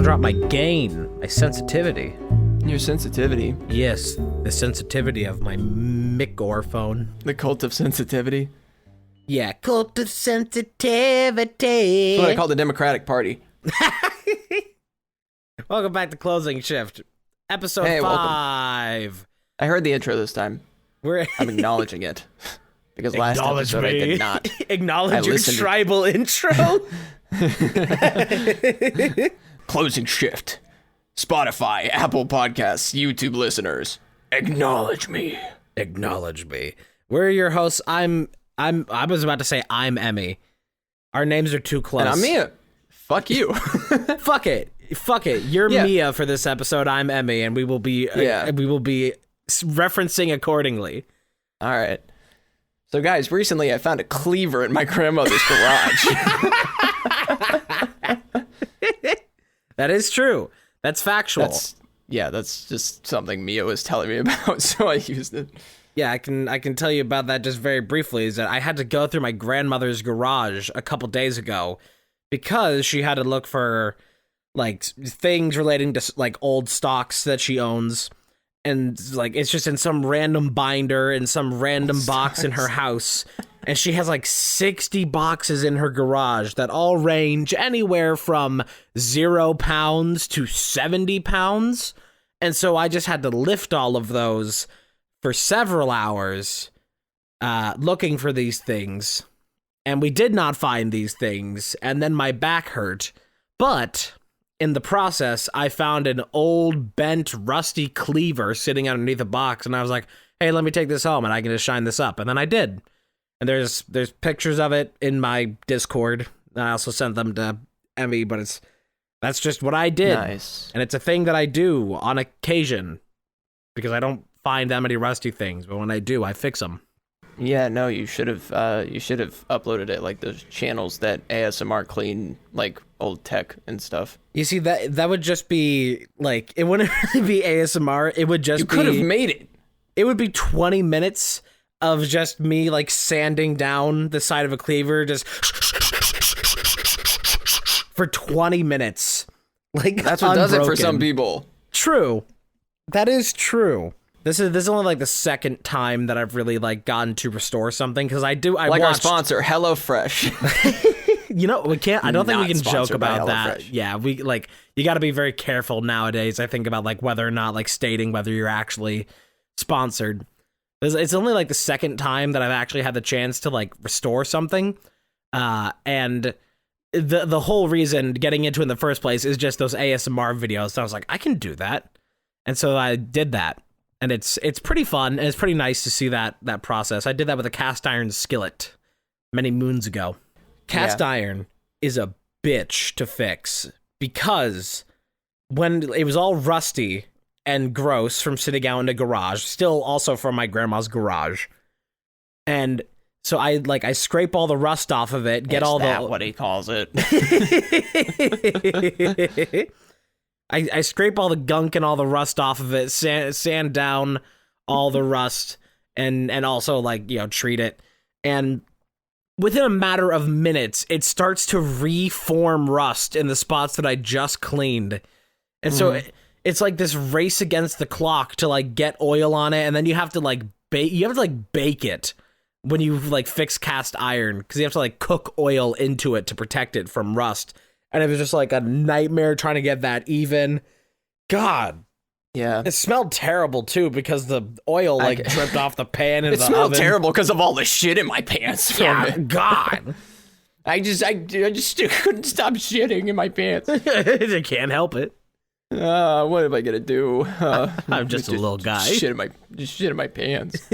drop my gain, my sensitivity. Your sensitivity. Yes, the sensitivity of my microphone. The cult of sensitivity. Yeah, cult of sensitivity. That's what I call the Democratic Party. Welcome back to Closing Shift, episode 5. Welcome. I heard the intro this time. I'm acknowledging it. Because last episode I did not. Acknowledge your tribal intro? Closing Shift. Spotify, Apple Podcasts, YouTube listeners. Acknowledge me. Acknowledge me. We're your hosts. I was about to say I'm Emmy. Our names are too close. And I'm Mia. Fuck you. Fuck it. You're Mia for this episode. I'm Emmy, and we will be referencing accordingly. All right. So, guys, recently I found a cleaver in my grandmother's garage. That is true. That's factual. That's just something Mia was telling me about, so I used it. Yeah, I can tell you about that just very briefly. Is that I had to go through my grandmother's garage a couple days ago because she had to look for like things relating to like old stocks that she owns, and like it's just in some random binder in some random box in her house. And she has like 60 boxes in her garage that all range anywhere from 0 pounds to 70 pounds. And so I just had to lift all of those for several hours looking for these things. And we did not find these things. And then my back hurt. But in the process, I found an old, bent, rusty cleaver sitting underneath a box. And I was like, hey, let me take this home and I can just shine this up. And then I did. And there's pictures of it in my Discord. I also sent them to Emmy, but that's just what I did. Nice. And it's a thing that I do on occasion because I don't find that many rusty things, but when I do, I fix them. Yeah, no, you should have uploaded it like those channels that ASMR clean like old tech and stuff. You see, that would just be like, it wouldn't really be ASMR. It would just You could have made it. It would be 20 minutes of just me like sanding down the side of a cleaver just for 20 minutes. Like that's what unbroken. does it for some people. True. That is true. This is only like the second time that I've really like gotten to restore something because I watched our sponsor HelloFresh. You know, we can't. I don't think we can joke about that. Fresh. Yeah, we like you got to be very careful nowadays. I think about like whether or not like stating whether you're actually sponsored. It's only like the second time that I've actually had the chance to like restore something, and the whole reason getting into it in the first place is just those ASMR videos. So I was like, I can do that, and so I did that, and it's pretty fun and it's pretty nice to see that process. I did that with a cast iron skillet many moons ago. Cast iron is a bitch to fix because when it was all rusty and gross from sitting out in a garage, still also from my grandma's garage. And so I scrape all the rust off of it, get what he calls it. I scrape all the gunk and all the rust off of it, sand down all the rust and also like, you know, treat it. And within a matter of minutes, it starts to reform rust in the spots that I just cleaned. And so it's like this race against the clock to like get oil on it, and then you have to like bake it when you like fix cast iron because you have to like cook oil into it to protect it from rust. And it was just like a nightmare trying to get that even. God. Yeah. It smelled terrible too because the oil like dripped off the pan and it smelled terrible because of all the shit in my pants. Yeah, God. I just couldn't stop shitting in my pants. I can't help it. What am I gonna do? I'm just a little guy. Shit in my pants.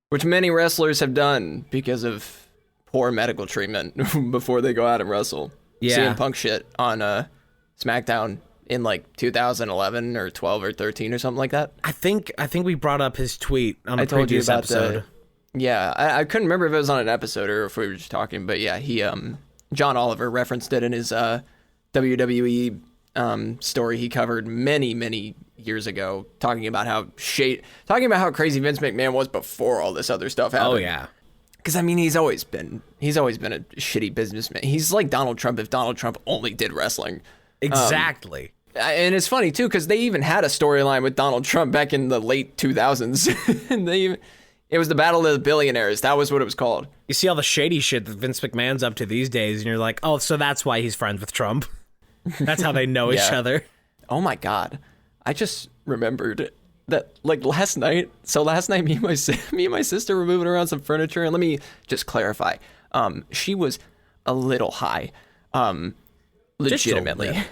Which many wrestlers have done because of poor medical treatment before they go out and wrestle. Yeah. CM Punk shit on SmackDown in like 2011 or 12 or 13 or something like that. I think we brought up his tweet on a previous episode. I couldn't remember if it was on an episode or if we were just talking, but yeah, he John Oliver referenced it in his WWE story he covered many years ago, talking about how crazy Vince McMahon was before all this other stuff happened. Oh yeah, because I mean he's always been a shitty businessman. He's like Donald Trump if Donald Trump only did wrestling. Exactly. And it's funny too, because they even had a storyline with Donald Trump back in the late 2000s. And it was the Battle of the Billionaires. That was what it was called. You see all the shady shit that Vince McMahon's up to these days, and you're like, oh, so that's why he's friends with Trump. That's how they know each other. Oh my God. I just remembered that like last night. So last night, me and my sister were moving around some furniture, and let me just clarify. She was a little high, legitimately,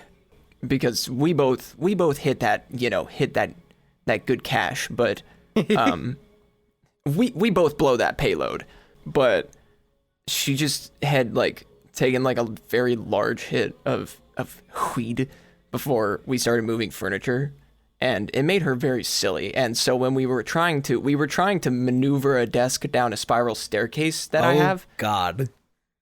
because we both hit that good cash, but we both blow that payload, but she just had like taken like a very large hit of weed before we started moving furniture, and it made her very silly. And so when we were trying to maneuver a desk down a spiral staircase that I have. God.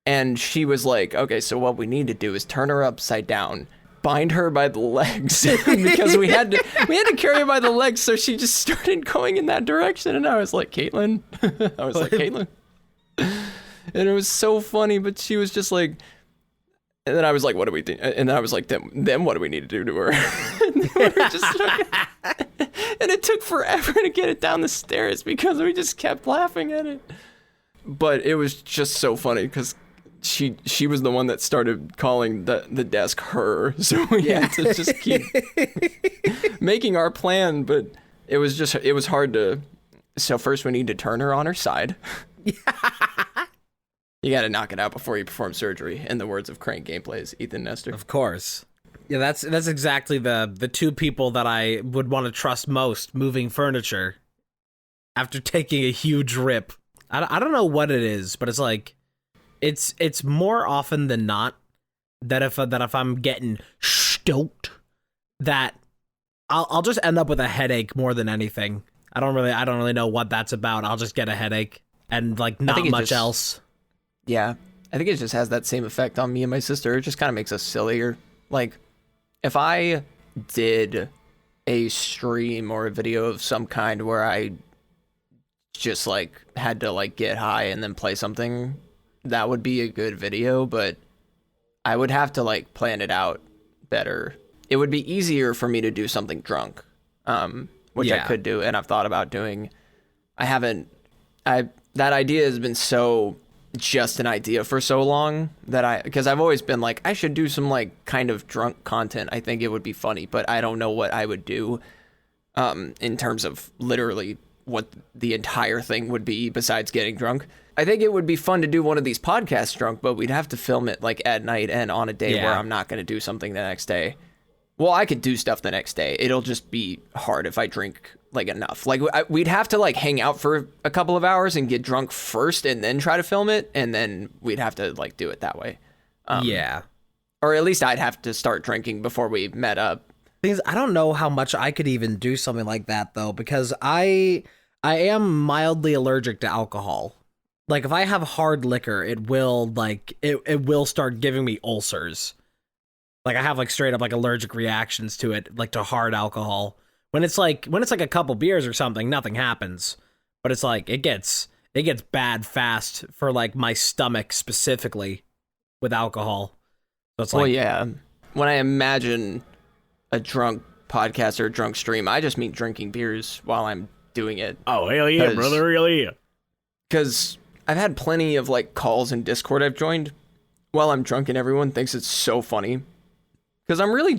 And she was like, okay, so what we need to do is turn her upside down, bind her by the legs, because we had to carry her by the legs. So she just started going in that direction. And I was like, Caitlin. And it was so funny, but she was just like, and then I was like, what do we do? And then I was like, then what do we need to do to her? And we were just and it took forever to get it down the stairs because we just kept laughing at it. But it was just so funny because she was the one that started calling the desk her. So we had to just keep making our plan. But it was hard to. So first we need to turn her on her side. You got to knock it out before you perform surgery, in the words of Crank Gameplays, Ethan Nestor. Of course. Yeah, that's exactly the two people that I would want to trust most moving furniture after taking a huge rip. I don't know what it is, but it's like it's more often than not that if I'm getting stoked, that I'll just end up with a headache more than anything. I don't really know what that's about. I'll just get a headache and like not much else. Yeah, I think it just has that same effect on me and my sister. It just kind of makes us sillier. Like, if I did a stream or a video of some kind where I just, like, had to, like, get high and then play something, that would be a good video, but I would have to, like, plan it out better. It would be easier for me to do something drunk, which I could do, and I've thought about doing. That idea has been so just an idea for so long because I've always been like, I should do some like kind of drunk content. I think it would be funny, but I don't know what I would do in terms of literally what the entire thing would be besides getting drunk. I think it would be fun to do one of these podcasts drunk, but we'd have to film it like at night and on a day where I'm not going to do something the next day. Well, I could do stuff the next day. It'll just be hard if I drink like enough. Like we'd have to like hang out for a couple of hours and get drunk first and then try to film it. And then we'd have to like do it that way. Or at least I'd have to start drinking before we met up. Things I don't know how much I could even do something like that though, because I am mildly allergic to alcohol. Like if I have hard liquor, it will start giving me ulcers. Like I have like straight up like allergic reactions to it, like to hard alcohol. When it's like a couple beers or something, nothing happens. But it's like it gets bad fast for like my stomach specifically with alcohol. So it's like, well, yeah. When I imagine a drunk podcast or a drunk stream, I just mean drinking beers while I'm doing it. Oh hell yeah, brother, hell yeah. Because I've had plenty of like calls in Discord I've joined while I'm drunk, and everyone thinks it's so funny. Because I'm really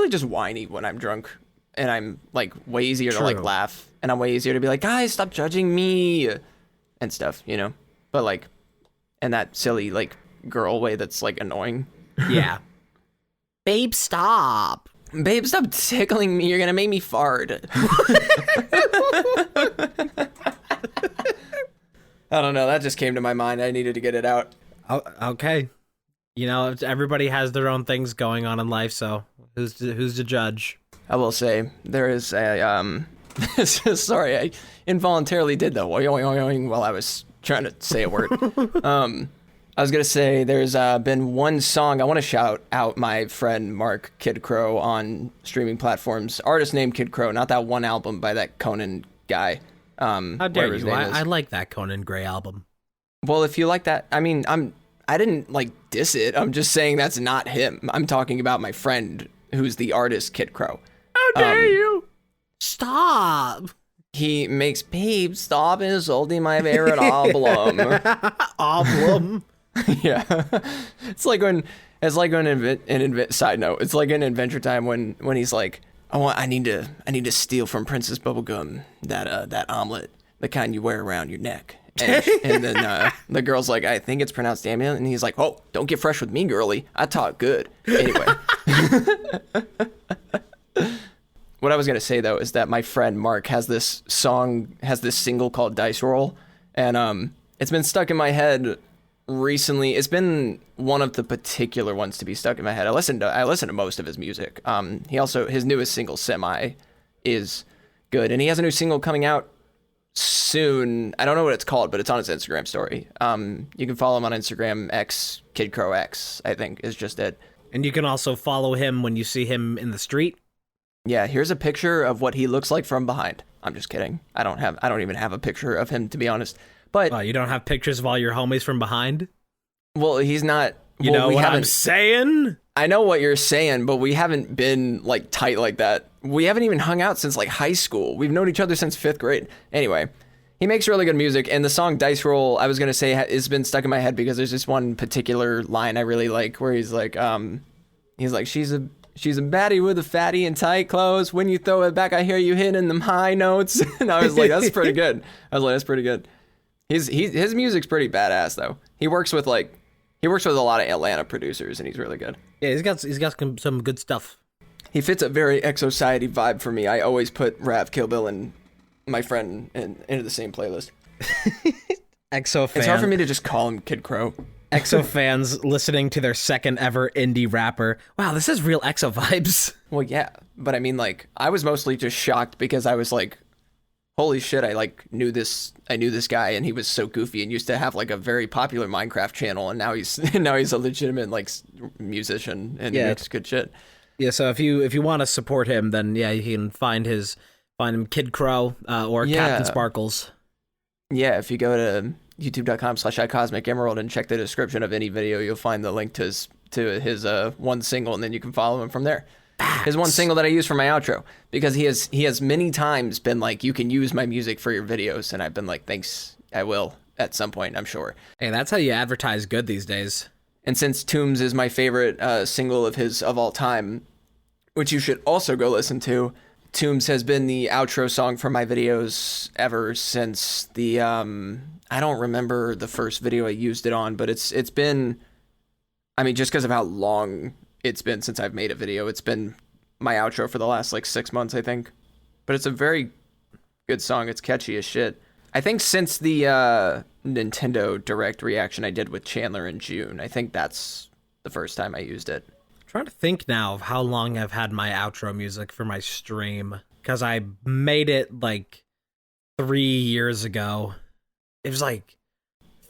just whiny when I'm drunk, and I'm like way easier to like laugh, and I'm way easier to be like, guys, stop judging me, and stuff, you know. But like, in that silly like girl way that's like annoying. Yeah. Babe, stop. Babe, stop tickling me. You're gonna make me fart. I don't know. That just came to my mind. I needed to get it out. Oh, okay. You know, everybody has their own things going on in life, so who's to judge? I will say there is a sorry, I involuntarily did the oing while I was trying to say a word. I was gonna say there's been one song I want to shout out my friend Mark Kid Crow on streaming platforms. Artist named Kid Crow, not that one album by that Conan guy. How dare you? I like that Conan Gray album. Well, if you like that, I mean, I didn't like diss it. I'm just saying that's not him. I'm talking about my friend who's the artist Kid Crow. How dare you? Stop. He makes Babe Stop Insulting My Favorite Album. Album. Yeah. Side note, it's like in Adventure Time when he's like, I need to steal from Princess Bubblegum that omelet, the kind you wear around your neck. And then the girl's like, I think it's pronounced Damien, and he's like, oh, don't get fresh with me, girly. I talk good. Anyway. What I was gonna say though is that my friend Mark has this single called Dice Roll, and it's been stuck in my head recently. It's been one of the particular ones to be stuck in my head. I listen to most of his music. His newest single, Semi, is good, and he has a new single coming out soon. I don't know what it's called, but it's on his Instagram story. You can follow him on Instagram, X Kid Crow X, I think is just it. And you can also follow him when you see him in the street. Yeah, here's a picture of what he looks like from behind. I'm just kidding. I don't even have a picture of him, to be honest. But you don't have pictures of all your homies from behind? Well, he's not. You know what I'm saying? I know what you're saying, but we haven't been like tight like that. We haven't even hung out since like high school. We've known each other since 5th grade. Anyway, he makes really good music, and the song Dice Roll, I was gonna say, has been stuck in my head because there's this one particular line I really like where he's like, she's a baddie with a fatty and tight clothes. When you throw it back, I hear you hitting them high notes. And I was like, that's pretty good. His music's pretty badass though. He works with a lot of Atlanta producers, and he's really good. Yeah, he's got some good stuff. He fits a very Exociety vibe for me. I always put Rav, Kill Bill, and my friend into the same playlist. EXO fan. It's hard for me to just call him Kid Crow. EXO fans listening to their second ever indie rapper. Wow, this is real EXO vibes. Well, yeah, but I mean, like, I was mostly just shocked because I was like, holy shit, I knew this guy, and he was so goofy and used to have like a very popular Minecraft channel, and now he's a legitimate like musician and he makes good shit. Yeah, so if you want to support him, then yeah, you can find him Kid Crow or Captain Sparkles. Yeah, if you go to youtube.com/iCosmicEmerald and check the description of any video, you'll find the link to his one single, and then you can follow him from there. His one single that I use for my outro, because he has many times been like, you can use my music for your videos, and I've been like, thanks, I will at some point, I'm sure. Hey, that's how you advertise good these days. And since Tombs is my favorite single of his of all time, which you should also go listen to, Tombs has been the outro song for my videos ever since the I don't remember the first video I used it on, but it's been, I mean, just because of how long it's been since I've made a video, it's been my outro for the last like 6 months, I think. But it's a very good song. It's catchy as shit. I think since the Nintendo Direct reaction I did with Chandler in June, I think that's the first time I used it. I'm trying to think now of how long I've had my outro music for my stream, because I made it like 3 years ago. It was like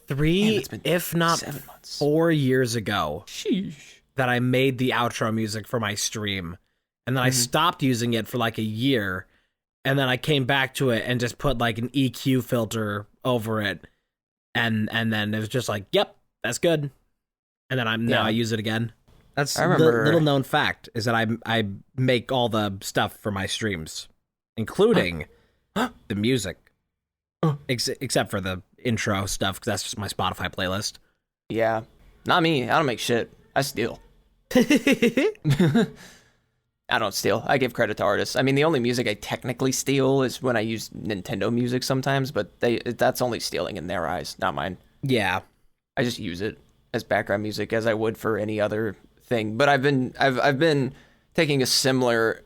3, if not 7 months. 4 years ago. Sheesh. That I made the outro music for my stream. And then I stopped using it for like a year. And then I came back to it and just put like an EQ filter over it. And then it was just like, yep, that's good. And then now I use it again. That's the little known fact, is that I make all the stuff for my streams, including the music. Except for the intro stuff, because that's just my Spotify playlist. Yeah. Not me. I don't make shit. I steal. I don't steal. I give credit to artists. I mean, the only music I technically steal is when I use Nintendo music sometimes, but that's only stealing in their eyes, not mine. Yeah. I just use it as background music as I would for any other thing. But I've been taking a simpler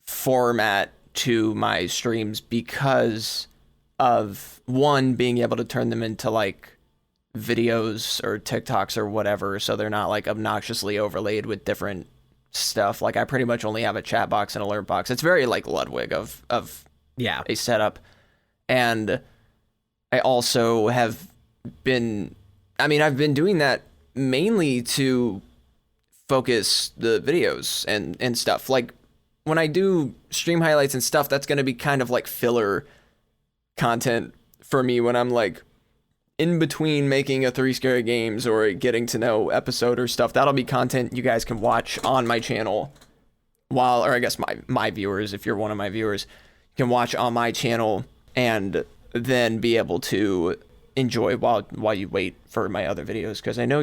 format to my streams because of, one, being able to turn them into like videos or TikToks or whatever, so they're not like obnoxiously overlaid with different stuff. Like, I pretty much only have a chat box and alert box. It's very like Ludwig of a setup. And I also have been, I've been doing that mainly to focus the videos and stuff. Like, when I do stream highlights and stuff, that's going to be kind of like filler content for me when I'm like in between making a 3 Scary Games or a getting to know episode or stuff, that'll be content you guys can watch on my channel or I guess my viewers, if you're one of my viewers, can watch on my channel and then be able to enjoy while you wait for my other videos, because I know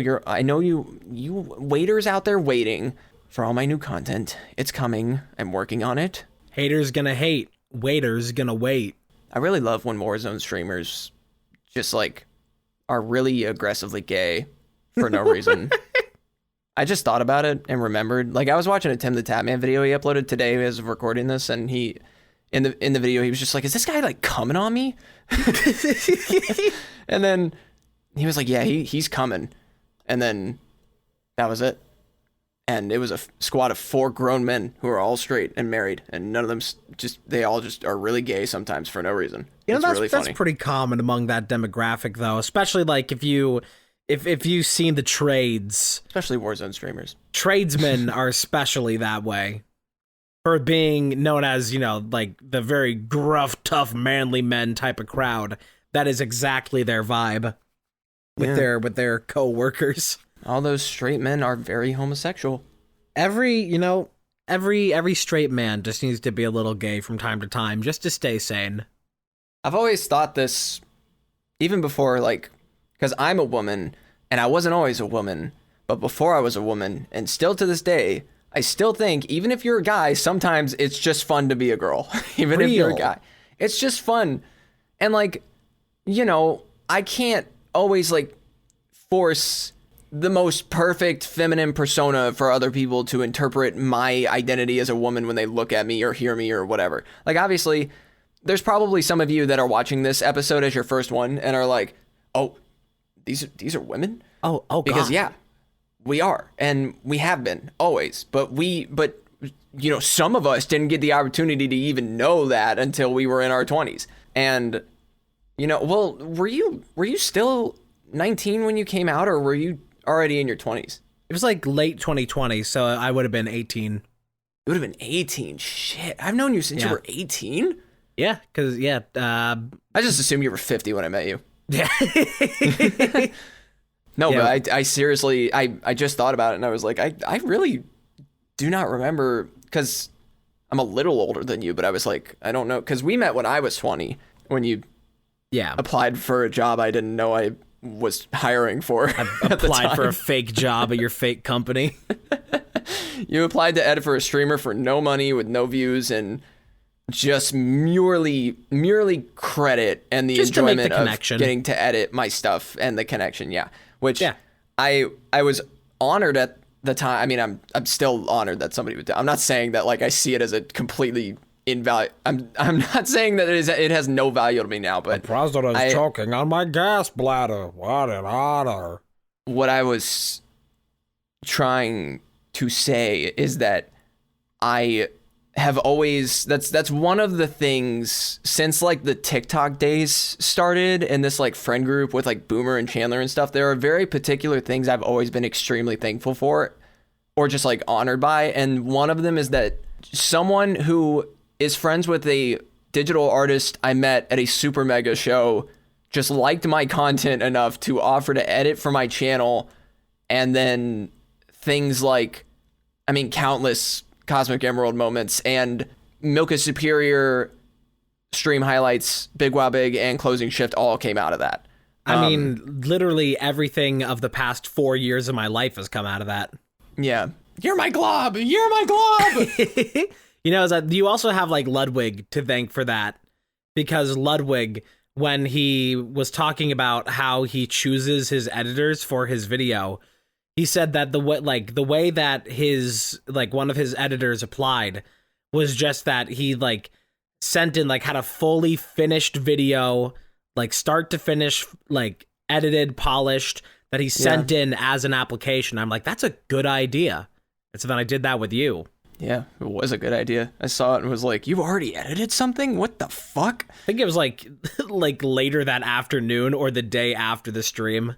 you waiters out there waiting for all my new content. It's coming. I'm working on it. Haters gonna hate. Waiters gonna wait. I really love when Warzone streamers just like are really aggressively gay for no reason. I just thought about it and remembered. Like, I was watching a Tim the Tatman video he uploaded today as of recording this, and he in the video he was just like, "Is this guy like coming on me?" And then he was like, "Yeah, he's coming." And then that was it. And it was a squad of 4 grown men who are all straight and married, and none of them they all just are really gay sometimes for no reason. You know, it's really funny. That's pretty common among that demographic, though, especially like if you've seen the trades, especially Warzone streamers. Tradesmen are especially that way, for being known as, you know, like the very gruff, tough, manly men type of crowd. That is exactly their vibe with their co-workers. All those straight men are very homosexual. Every straight man just needs to be a little gay from time to time just to stay sane. I've always thought this, even before, like, because I'm a woman, and I wasn't always a woman, but before I was a woman, and still to this day, I still think, even if you're a guy, sometimes it's just fun to be a girl. Even if you're a guy. It's just fun. And, like, you know, I can't always, like, force the most perfect feminine persona for other people to interpret my identity as a woman when they look at me or hear me or whatever. Like, obviously, there's probably some of you that are watching this episode as your first one and are like, "Oh, these are women?" Oh, because God. Yeah, we are, and we have been always. But you know, some of us didn't get the opportunity to even know that until we were in our 20s. And you know, well, were you still 19 when you came out, or were you already in your 20s? It was like late 2020, so I would have been 18. You would have been 18. Shit, I've known you since you were 18. Yeah, because I just assumed you were 50 when I met you. Yeah. No, yeah. But I seriously, I just thought about it, and I was like, I really do not remember, because I'm a little older than you, but I was like, I don't know, because we met when I was 20, when you applied for a job I didn't know I was hiring for. I applied for a fake job at your fake company. You applied to edit for a streamer for no money with no views and just merely credit and the just enjoyment the of getting to edit my stuff and the connection. Yeah. Which I was honored at the time. I mean, I'm still honored that somebody would do. I'm not saying that like I see it as a completely invalid. I'm not saying that it has no value to me now, but the president is choking on my gas bladder. What an honor. What I was trying to say is that I have always, that's one of the things since like the TikTok days started and this like friend group with like Boomer and Chandler and stuff, there are very particular things I've always been extremely thankful for or just like honored by. And one of them is that someone who is friends with a digital artist I met at a super mega show just liked my content enough to offer to edit for my channel. And then things like, I mean, countless Cosmic Emerald moments and Milka Superior stream highlights, Big Wow Big and Closing Shift all came out of that. I mean, literally everything of the past 4 years of my life has come out of that. Yeah. You're my glob. You're my glob. You know, you also have like Ludwig to thank for that, because Ludwig, when he was talking about how he chooses his editors for his video, he said that the way that his like one of his editors applied was just that he like sent in like had a fully finished video, like start to finish, like edited, polished, that he sent in as an application. I'm like, that's a good idea. And so then I did that with you. Yeah, it was a good idea. I saw it and was like, you already edited something? What the fuck? I think it was like later that afternoon or the day after the stream.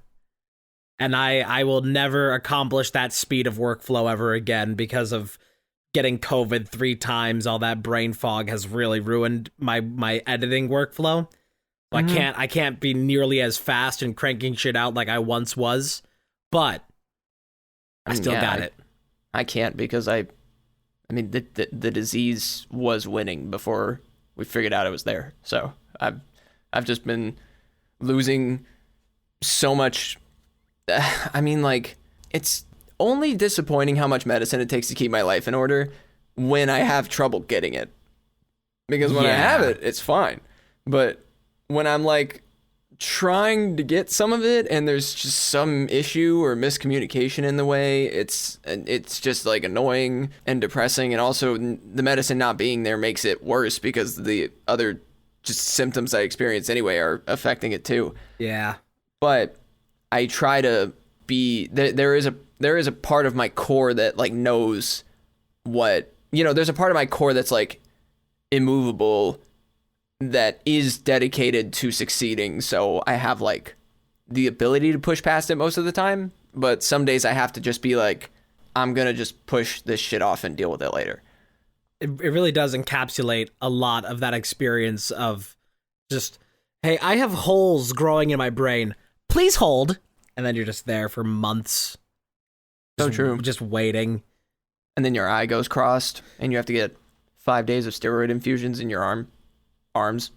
And I will never accomplish that speed of workflow ever again because of getting COVID 3 times. All that brain fog has really ruined my editing workflow. So I can't be nearly as fast and cranking shit out like I once was, but I still got it. I can't because I mean the disease was winning before we figured out it was there. So I've just been losing so much. I mean, like, it's only disappointing how much medicine it takes to keep my life in order when I have trouble getting it. Because when I have it, it's fine. But when I'm like trying to get some of it and there's just some issue or miscommunication in the way, it's just like annoying and depressing. And also the medicine not being there makes it worse because the other just symptoms I experience anyway are affecting it too. Yeah. But I try to be, there is a part of my core that like knows what, there's a part of my core that's like immovable, that is dedicated to succeeding. So I have like the ability to push past it most of the time, but some days I have to just be like, I'm gonna just push this shit off and deal with it later. It really does encapsulate a lot of that experience of just, hey, I have holes growing in my brain, please hold, and then you're just there for months. So true. Just waiting. And then your eye goes crossed and you have to get 5 days of steroid infusions in your arms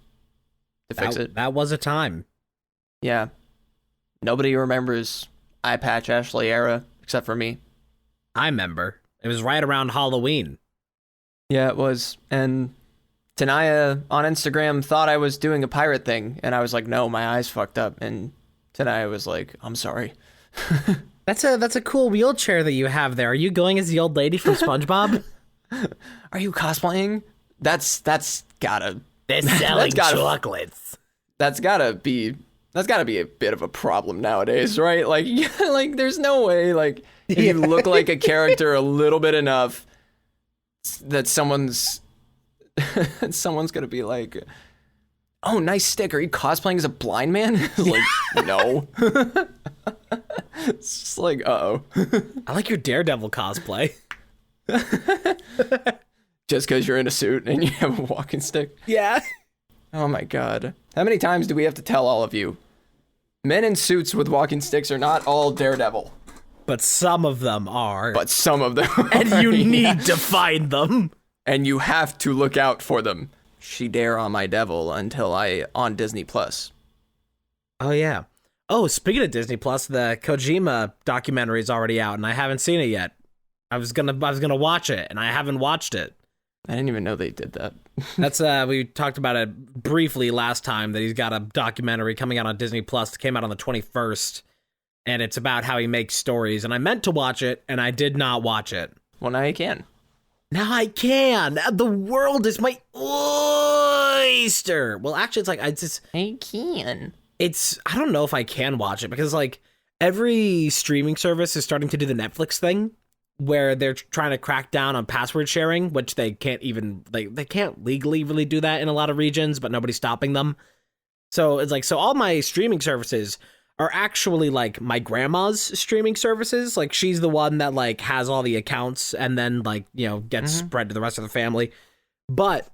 to fix it. That was a time. Yeah. Nobody remembers eye patch Ashley era except for me. I remember. It was right around Halloween. Yeah, it was. And Tanaya on Instagram thought I was doing a pirate thing, and I was like, no, my eye's fucked up. And Tanaya was like, I'm sorry. That's a cool wheelchair that you have there. Are you going as the old lady from SpongeBob? Are you cosplaying? That's gotta... They're selling chocolates. That's gotta be a bit of a problem nowadays, right? Like, like there's no way, like, if you look like a character a little bit enough, that someone's gonna be like, oh, nice stick. Are you cosplaying as a blind man? Like, no. It's just like, uh-oh. I like your Daredevil cosplay. Just because you're in a suit and you have a walking stick? Yeah. Oh my god. How many times do we have to tell all of you? Men in suits with walking sticks are not all Daredevil. But some of them are. But some of them and are, you need to find them. And you have to look out for them. She dare on my devil until on Disney Plus. Oh yeah. Oh, speaking of Disney Plus, the Kojima documentary is already out and I haven't seen it yet. I was gonna watch it and I haven't watched it. I didn't even know they did that. That's we talked about it briefly last time, that he's got a documentary coming out on Disney Plus. It came out on the 21st, and it's about how he makes stories. And I meant to watch it, and I did not watch it. Well, now you can. Now I can. The world is my oyster. Well, actually, it's like I can. I don't know if I can watch it because like every streaming service is starting to do the Netflix thing, where they're trying to crack down on password sharing, which they can't even, they can't legally really do that in a lot of regions, but nobody's stopping them. So it's like, so all my streaming services are actually like my grandma's streaming services. Like she's the one that like has all the accounts and then like, gets spread to the rest of the family. But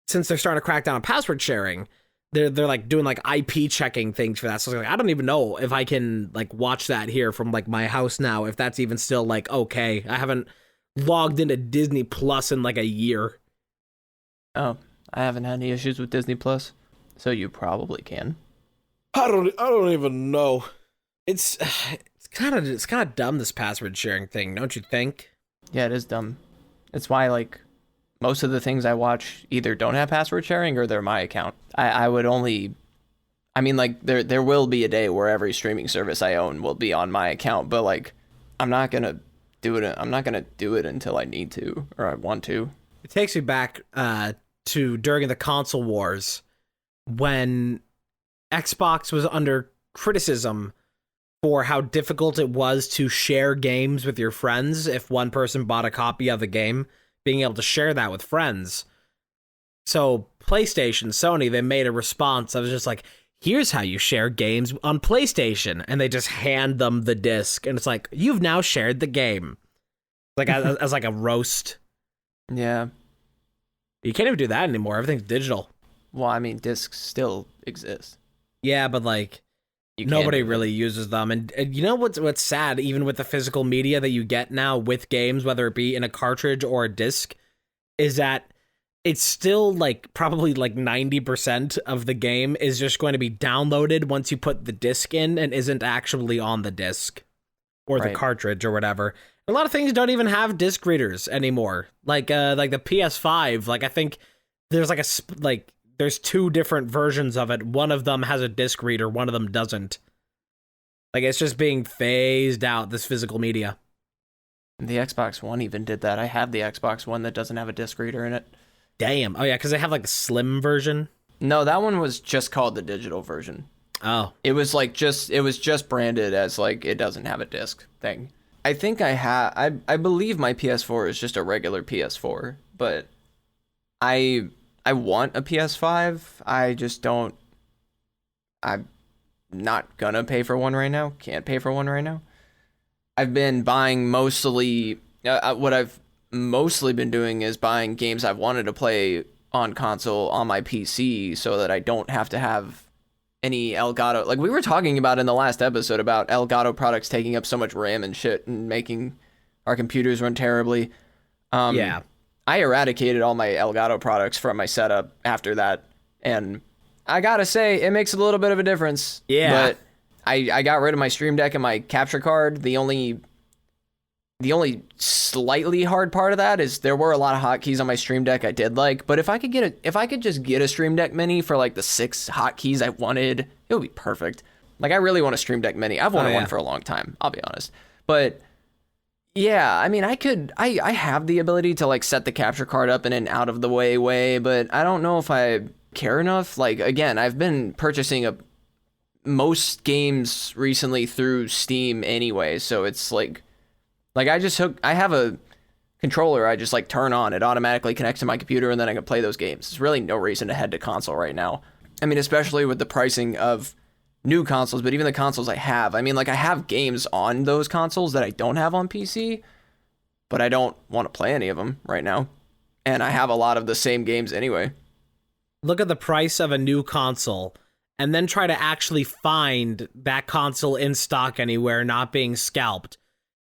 since they're starting to crack down on password sharing, they're like doing like IP checking things for that. So like, I don't even know if I can like watch that here from like my house now, if that's even still like okay. I haven't logged into Disney Plus in like a year. Oh, I haven't had any issues with Disney Plus, so you probably can. I don't even know. It's kind of dumb, this password sharing thing, don't you think? Yeah, it is dumb. It's why like most of the things I watch either don't have password sharing or they're my account. I would only, I mean, like, there will be a day where every streaming service I own will be on my account, but, like, I'm not going to do it. I'm not going to do it until I need to or I want to. It takes me back to during the console wars when Xbox was under criticism for how difficult it was to share games with your friends if one person bought a copy of the game. Being able to share that with friends. So PlayStation, Sony, they made a response. I was just like, here's how you share games on PlayStation. And they just hand them the disc. And it's like, you've now shared the game. Like as like a roast. Yeah. You can't even do that anymore. Everything's digital. Well, I mean, discs still exist. Yeah, but like nobody really uses them. And you know what's sad, even with the physical media that you get now with games, whether it be in a cartridge or a disc, is that it's still like probably like 90% of the game is just going to be downloaded once you put the disc in and isn't actually on the disc or the cartridge or whatever. A lot of things don't even have disc readers anymore. Like the PS5, like I think there's like there's two different versions of it. One of them has a disc reader, one of them doesn't. Like it's just being phased out, this physical media. The Xbox One even did that. I have the Xbox One that doesn't have a disc reader in it. Damn. Oh yeah, because they have like the slim version. No, that one was just called the digital version. Oh. It was just branded as like it doesn't have a disc thing. I think I believe my PS4 is just a regular PS4, but I want a PS5. I just don't. I'm not gonna pay for one right now. Can't pay for one right now. I've been buying mostly what I've mostly been doing is buying games I've wanted to play on console on my PC so that I don't have to have any Elgato. Like we were talking about in the last episode about Elgato products taking up so much RAM and shit and making our computers run terribly. Yeah. I eradicated all my Elgato products from my setup after that, and I gotta say, it makes a little bit of a difference. Yeah. But I got rid of my Stream Deck and my capture card. The only slightly hard part of that is there were a lot of hotkeys on my Stream Deck I did like, but if I could just get a Stream Deck Mini for like the 6 hotkeys I wanted, it would be perfect. Like I really want a Stream Deck Mini. I've wanted one for a long time, I'll be honest. But yeah, I mean, I have the ability to like set the capture card up in an out of the way, but I don't know if I care enough. Like again, I've been purchasing most games recently through Steam anyway, so it's like I have a controller I just like turn on. It automatically connects to my computer and then I can play those games. There's really no reason to head to console right now. I mean, especially with the pricing of new consoles, but even the consoles I have. I mean, like I have games on those consoles that I don't have on PC, but I don't want to play any of them right now. And I have a lot of the same games anyway. Look at the price of a new console and then try to actually find that console in stock anywhere, not being scalped.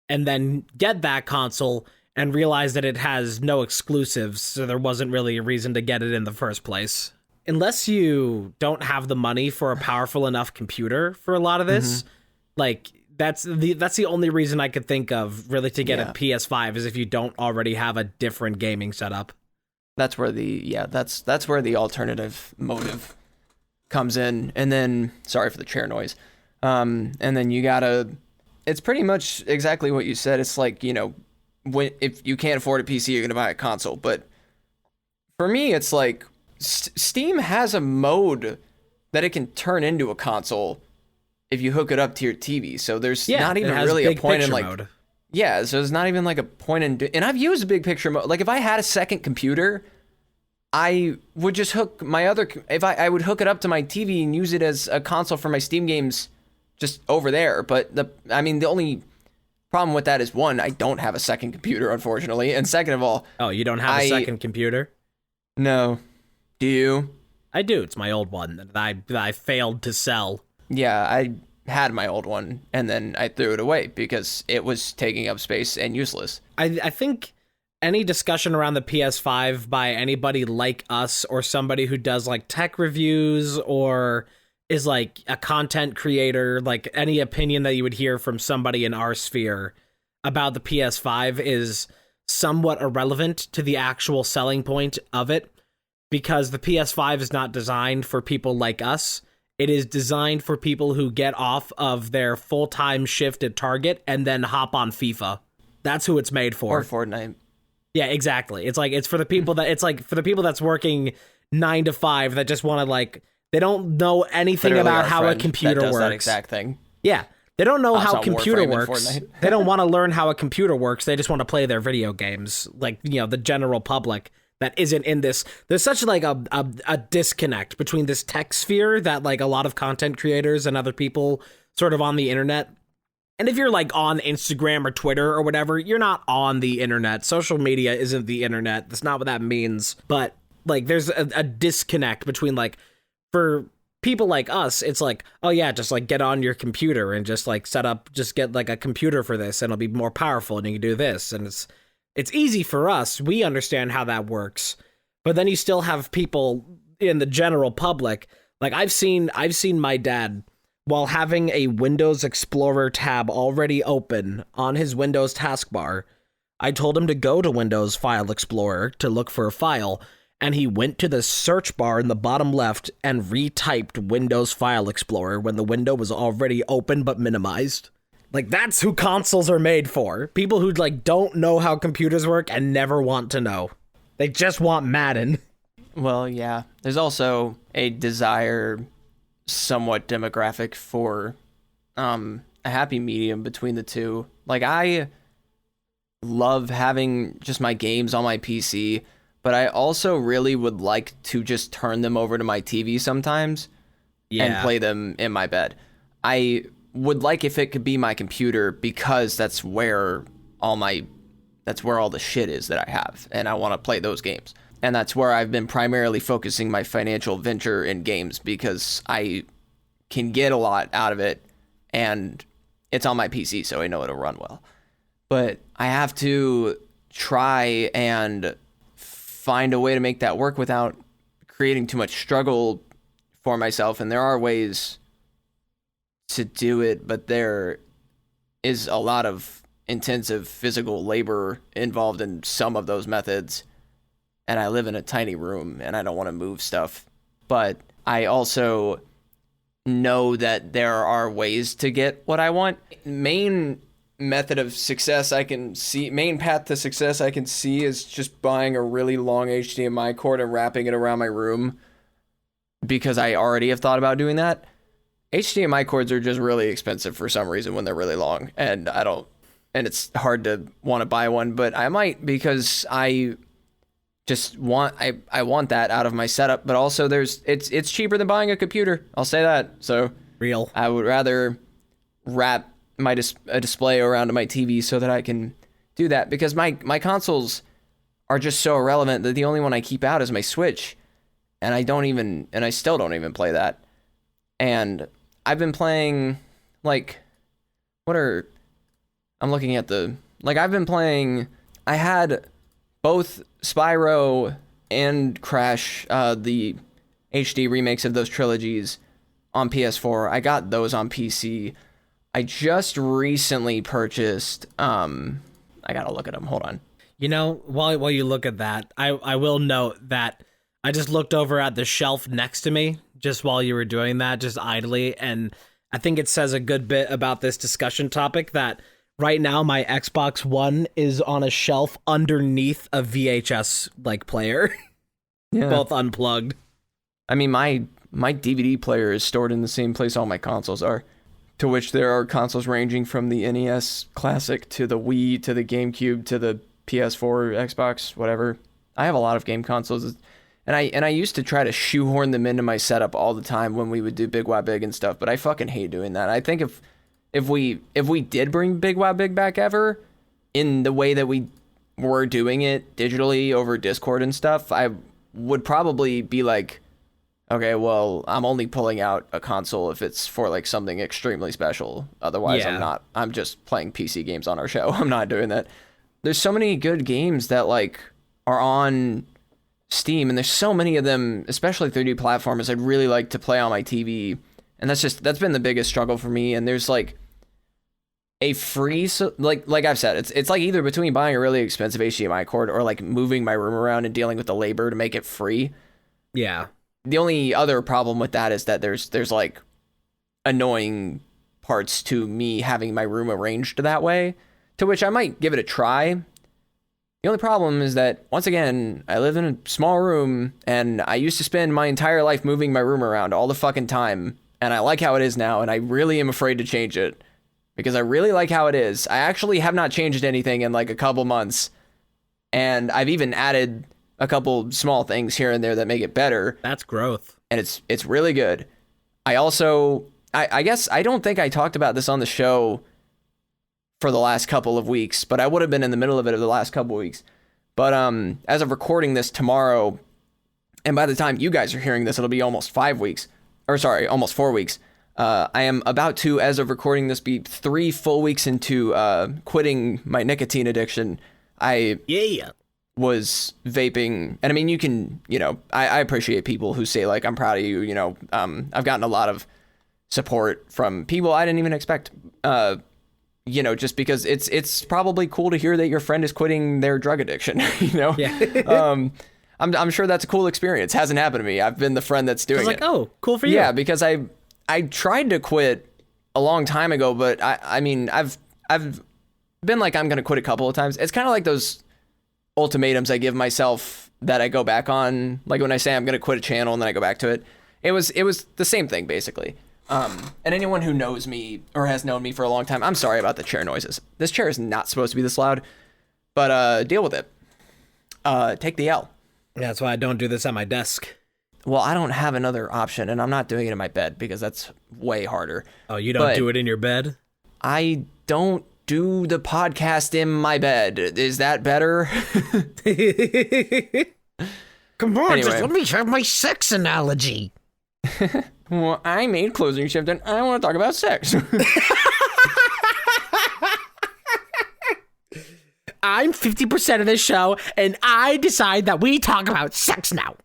And then get that console and realize that it has no exclusives, so there wasn't really a reason to get it in the first place. Unless you don't have the money for a powerful enough computer for a lot of this, like that's the only reason I could think of really to get a PS5 is if you don't already have a different gaming setup. That's where that's where the alternative motive comes in. And then sorry for the chair noise. And then you gotta. It's pretty much exactly what you said. It's like, you know, if you can't afford a PC, you're going to buy a console. But for me, it's like Steam has a mode that it can turn into a console if you hook it up to your TV. So there's not even really a point in like mode. Yeah, so there's not even like a point in and I've used big picture mode. Like if I had a second computer, I would just hook my other I would hook it up to my TV and use it as a console for my Steam games just over there. But the only problem with that is one, I don't have a second computer, unfortunately. And second of all, oh, you don't have a second computer? No. Do you? I do. It's my old one that I failed to sell. Yeah, I had my old one and then I threw it away because it was taking up space and useless. I think any discussion around the PS5 by anybody like us or somebody who does like tech reviews or is like a content creator, like any opinion that you would hear from somebody in our sphere about the PS5 is somewhat irrelevant to the actual selling point of it, because the PS5 is not designed for people like us. It is designed for people who get off of their full-time shift at Target and then hop on FIFA. That's who it's made for. Or Fortnite. Yeah, exactly. It's for the people that's working 9 to 5 that just want to like, they don't know anything Literally about how a computer that does works. That exact thing. Yeah. They don't know how a on computer Warframe works. and They don't want to learn how a computer works. They just want to play their video games. Like, you know, the general public that isn't in this. There's such like a disconnect between this tech sphere that like a lot of content creators and other people sort of on the internet. And if you're like on Instagram or Twitter or whatever, you're not on the internet. Social media isn't the internet. That's not what that means. But like there's a disconnect between like, for people like us, it's like, oh yeah, just like get on your computer and just like just get like a computer for this and it'll be more powerful and you can do this. And it's easy for us. We understand how that works. But then you still have people in the general public. Like I've seen my dad, while having a Windows Explorer tab already open on his Windows taskbar, I told him to go to Windows File Explorer to look for a file, and he went to the search bar in the bottom left and retyped Windows File Explorer when the window was already open but minimized. Like, that's who consoles are made for. People who, like, don't know how computers work and never want to know. They just want Madden. Well, yeah. There's also a desire, somewhat demographic, for a happy medium between the two. Like, I love having just my games on my PC, but I also really would like to just turn them over to my TV sometimes and play them in my bed. I would like if it could be my computer, because that's where all the shit is that I have, and I want to play those games. And that's where I've been primarily focusing my financial venture in games, because I can get a lot out of it, and it's on my PC, so I know it'll run well. But I have to try and find a way to make that work without creating too much struggle for myself. And there are ways to do it, but there is a lot of intensive physical labor involved in some of those methods. And I live in a tiny room and I don't want to move stuff. But I also know that there are ways to get what I want. Main path to success I can see is just buying a really long HDMI cord and wrapping it around my room, because I already have thought about doing that. HDMI cords are just really expensive for some reason when they're really long, and it's hard to want to buy one, but I might, because I just want that out of my setup. But also it's cheaper than buying a computer, I'll say that. So real, I would rather wrap a display around my TV so that I can do that, because my consoles are just so irrelevant that the only one I keep out is my Switch, and I still don't even play that. And I've been playing, like, I've been playing, I had both Spyro and Crash, the HD remakes of those trilogies, on PS4. I got those on PC. I just recently purchased, I gotta look at them, hold on. You know, while you look at that, I will note that I just looked over at the shelf next to me just while you were doing that, just idly, and I think it says a good bit about this discussion topic that right now my Xbox One is on a shelf underneath a VHS like player. Yeah. Both unplugged. I mean, my DVD player is stored in the same place all my consoles are, to which there are consoles ranging from the NES Classic to the Wii to the GameCube to the PS4, Xbox, whatever. I have a lot of game consoles, and I used to try to shoehorn them into my setup all the time when we would do Big Wow Big and stuff, but I fucking hate doing that. I think if we did bring Big Wow Big back ever, in the way that we were doing it digitally over Discord and stuff, I would probably be like, okay, well, I'm only pulling out a console if it's for like something extremely special. Otherwise, yeah. I'm just playing PC games on our show. I'm not doing that. There's so many good games that like are on Steam, and there's so many of them, especially 3D platformers, I'd really like to play on my TV. And that's been the biggest struggle for me. And there's like a free, like I've said, it's like either between buying a really expensive HDMI cord or like moving my room around and dealing with the labor to make it free. Yeah. The only other problem with that is that there's like annoying parts to me having my room arranged that way, to which I might give it a try. The only problem is that, once again, I live in a small room, and I used to spend my entire life moving my room around all the fucking time, and I like how it is now, and I really am afraid to change it, because I really like how it is. I actually have not changed anything in like a couple months, and I've even added a couple small things here and there that make it better. That's growth. And it's really good. I also, I guess, I don't think I talked about this on the show for the last couple of weeks, but I would have been in the middle of it the last couple of weeks. But as of recording this tomorrow, And by the time you guys are hearing this, it'll be almost 5 weeks. Or sorry, almost 4 weeks. I am about to, as of recording this, be 3 full weeks into quitting my nicotine addiction. I was vaping. And I mean, you can, I appreciate people who say, like, I'm proud of you. I've gotten a lot of support from people I didn't even expect. Just because it's probably cool to hear that your friend is quitting their drug addiction, Yeah. I'm sure that's a cool experience. Hasn't happened to me. I've been the friend that's doing it. Oh, cool for you. Yeah, because I tried to quit a long time ago, but I mean, I've been like, I'm going to quit a couple of times. It's kind of like those ultimatums I give myself that I go back on. Like when I say I'm going to quit a channel and then I go back to it. It was the same thing, basically. And anyone who knows me or has known me for a long time, I'm sorry about the chair noises. This chair is not supposed to be this loud, but deal with it. Take the L. Yeah, that's why I don't do this at my desk. Well, I don't have another option, and I'm not doing it in my bed because that's way harder. Oh, you don't do it in your bed? I don't do the podcast in my bed. Is that better? Come on, just let me have my sex analogy. Well, I made Closing Shift, and I want to talk about sex. I'm 50% of this show, and I decide that we talk about sex now.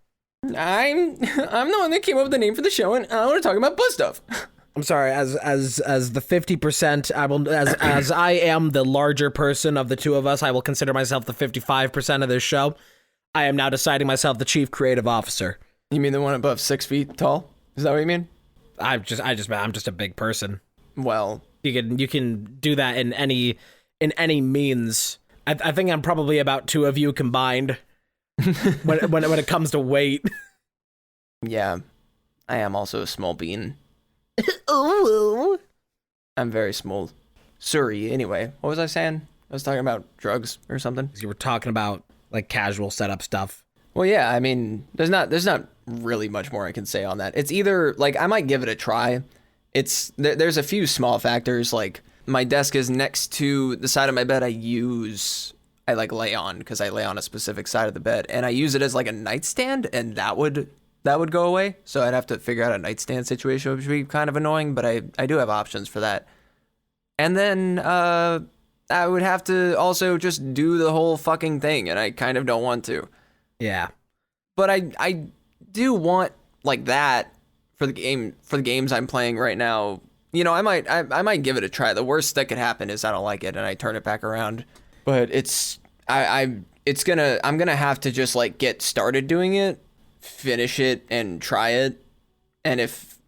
I'm the one that came up with the name for the show, and I want to talk about butt stuff. I'm sorry, as the 50%, I will as I am the larger person of the two of us, I will consider myself the 55% of this show. I am now deciding myself the chief creative officer. You mean the one above 6 feet tall? Is that what you mean? I'm just a big person. Well, you can do that in any means. I think I'm probably about 2 of you combined when it comes to weight. Yeah, I am also a small bean. Ooh. I'm very small. Sorry, anyway, what was I saying? I was talking about drugs or something. You were talking about like casual setup stuff. Well, yeah, I mean, there's not really much more I can say on that. It's either like I might give it a try. There's a few small factors, like my desk is next to the side of my bed I like lay on because I lay on a specific side of the bed, and I use it as like a nightstand, and that would go away. So I'd have to figure out a nightstand situation, which would be kind of annoying, but I do have options for that. And then I would have to also just do the whole fucking thing, and I kind of don't want to. Yeah. But I do want like that for the games I'm playing right now. I might give it a try. The worst that could happen is I don't like it and I turn it back around. But I'm gonna have to just like get started doing it, finish it, and try it. And if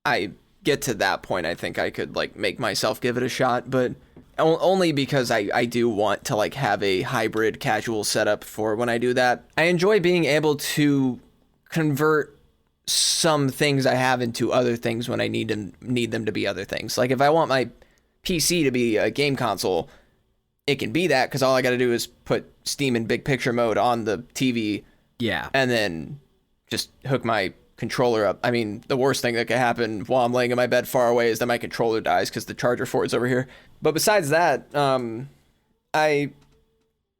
I get to that point, I think I could like make myself give it a shot, but only because I do want to like have a hybrid casual setup for when I do that. I enjoy being able to convert some things I have into other things when I need them to be other things. Like if I want my PC to be a game console, it can be that because all I got to do is put Steam in big picture mode on the TV. Yeah. And then just hook my controller up. I mean, the worst thing that could happen while I'm laying in my bed far away is that my controller dies because the charger for it's over here. But besides that, I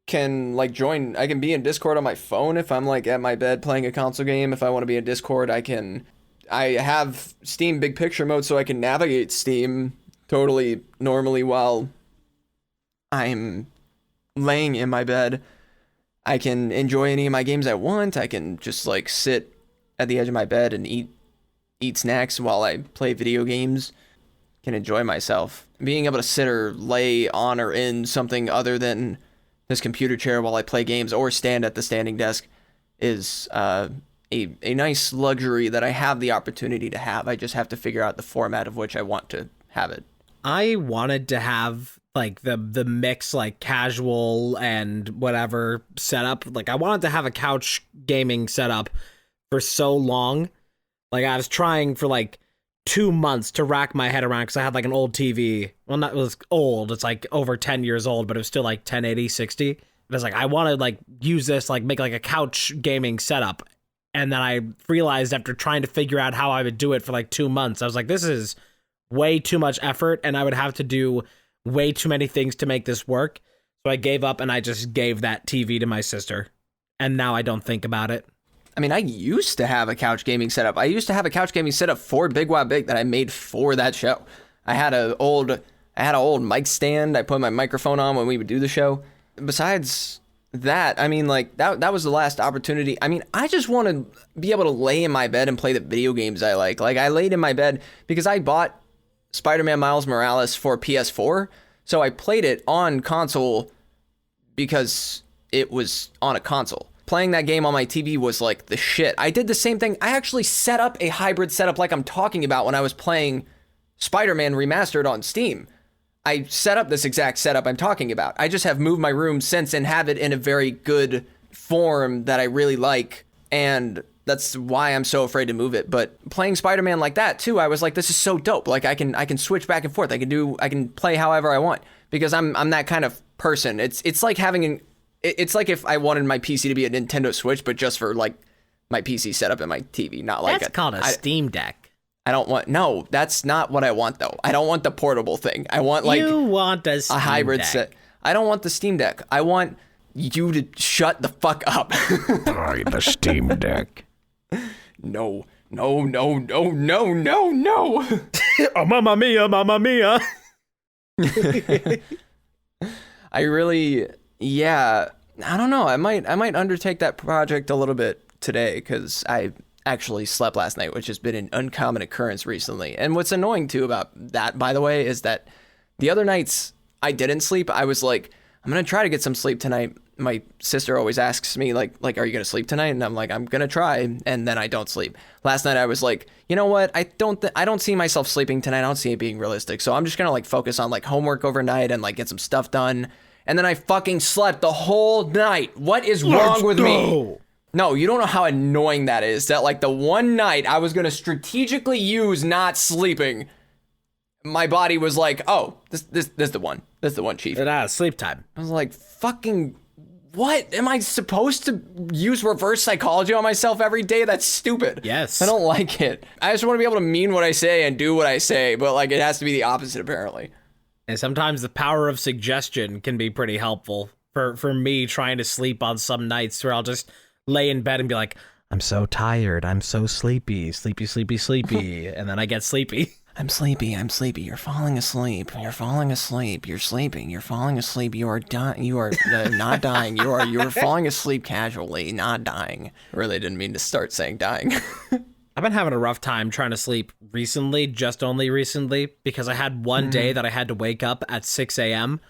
can like I can be in Discord on my phone if I'm like at my bed playing a console game. If I want to be in Discord, I have Steam big picture mode so I can navigate Steam totally normally while I'm laying in my bed. I can enjoy any of my games I want. I can just like sit at the edge of my bed and eat snacks while I play video games. Can enjoy myself. Being able to sit or lay on or in something other than this computer chair while I play games or stand at the standing desk is a nice luxury that I have the opportunity to have. I just have to figure out the format of which I want to have it. I wanted to have like the mix, like casual and whatever setup. Like I wanted to have a couch gaming setup for so long. Like I was trying for like 2 months to rack my head around because I had like an old TV. Well, it was old. It's like over 10 years old, but it was still like 1080, 60. It was like, I want to like use this, like make like a couch gaming setup. And then I realized after trying to figure out how I would do it for like 2 months, I was like, this is way too much effort and I would have to do way too many things to make this work. So I gave up and I just gave that TV to my sister. And now I don't think about it. I mean, I used to have a couch gaming setup. I used to have a couch gaming setup for Big Wow Big that I made for that show. I had an old mic stand I put my microphone on when we would do the show. Besides that, I mean, like, that was the last opportunity. I mean, I just want to be able to lay in my bed and play the video games I like. Like, I laid in my bed because I bought Spider-Man Miles Morales for PS4, so I played it on console because it was on a console. Playing that game on my TV was like the shit. I did the same thing. I actually set up a hybrid setup like I'm talking about when I was playing Spider-Man Remastered on Steam. I set up this exact setup I'm talking about. I just have moved my room since and have it in a very good form that I really like, and that's why I'm so afraid to move it. But playing Spider-Man like that too, I was like, this is so dope. Like I can switch back and forth. I can play however I want because I'm that kind of person. It's like having it's like if I wanted my PC to be a Nintendo Switch, but just for like my PC setup and my TV, not like that's called a Steam Deck. I don't want, no, that's not what I want though. I don't want the portable thing. I want like you want a hybrid deck. set. I don't want the Steam Deck. I want you to shut the fuck up. Buy the Steam Deck. No. Oh, mamma mia. I really, yeah, I don't know. I might undertake that project a little bit today because I actually slept last night, which has been an uncommon occurrence recently. And what's annoying too about that, by the way, is that the other nights I didn't sleep. I was like, I'm going to try to get some sleep tonight. My sister always asks me like, are you going to sleep tonight? And I'm like, I'm going to try. And then I don't sleep. Last night I was like, you know what? I don't see myself sleeping tonight. I don't see it being realistic. So I'm just going to like focus on like homework overnight and like get some stuff done. And then I fucking slept the whole night. What is wrong with me? No, you don't know how annoying that is. That like the one night I was going to strategically use not sleeping, my body was like, oh, this is the one. This is the one, Chief. Sleep time. I was like, fucking, what? Am I supposed to use reverse psychology on myself every day? That's stupid. Yes. I don't like it. I just want to be able to mean what I say and do what I say, but like it has to be the opposite apparently. And sometimes the power of suggestion can be pretty helpful for me trying to sleep on some nights where I'll just lay in bed and be like, I'm so tired. I'm so sleepy. And then I get sleepy. I'm sleepy. You're falling asleep. You're falling asleep. You're sleeping. You're falling asleep. You are dying. You are not dying. You are falling asleep casually, not dying. I really didn't mean to start saying dying. I've been having a rough time trying to sleep recently, just only recently, because I had one day that I had to wake up at 6 a.m.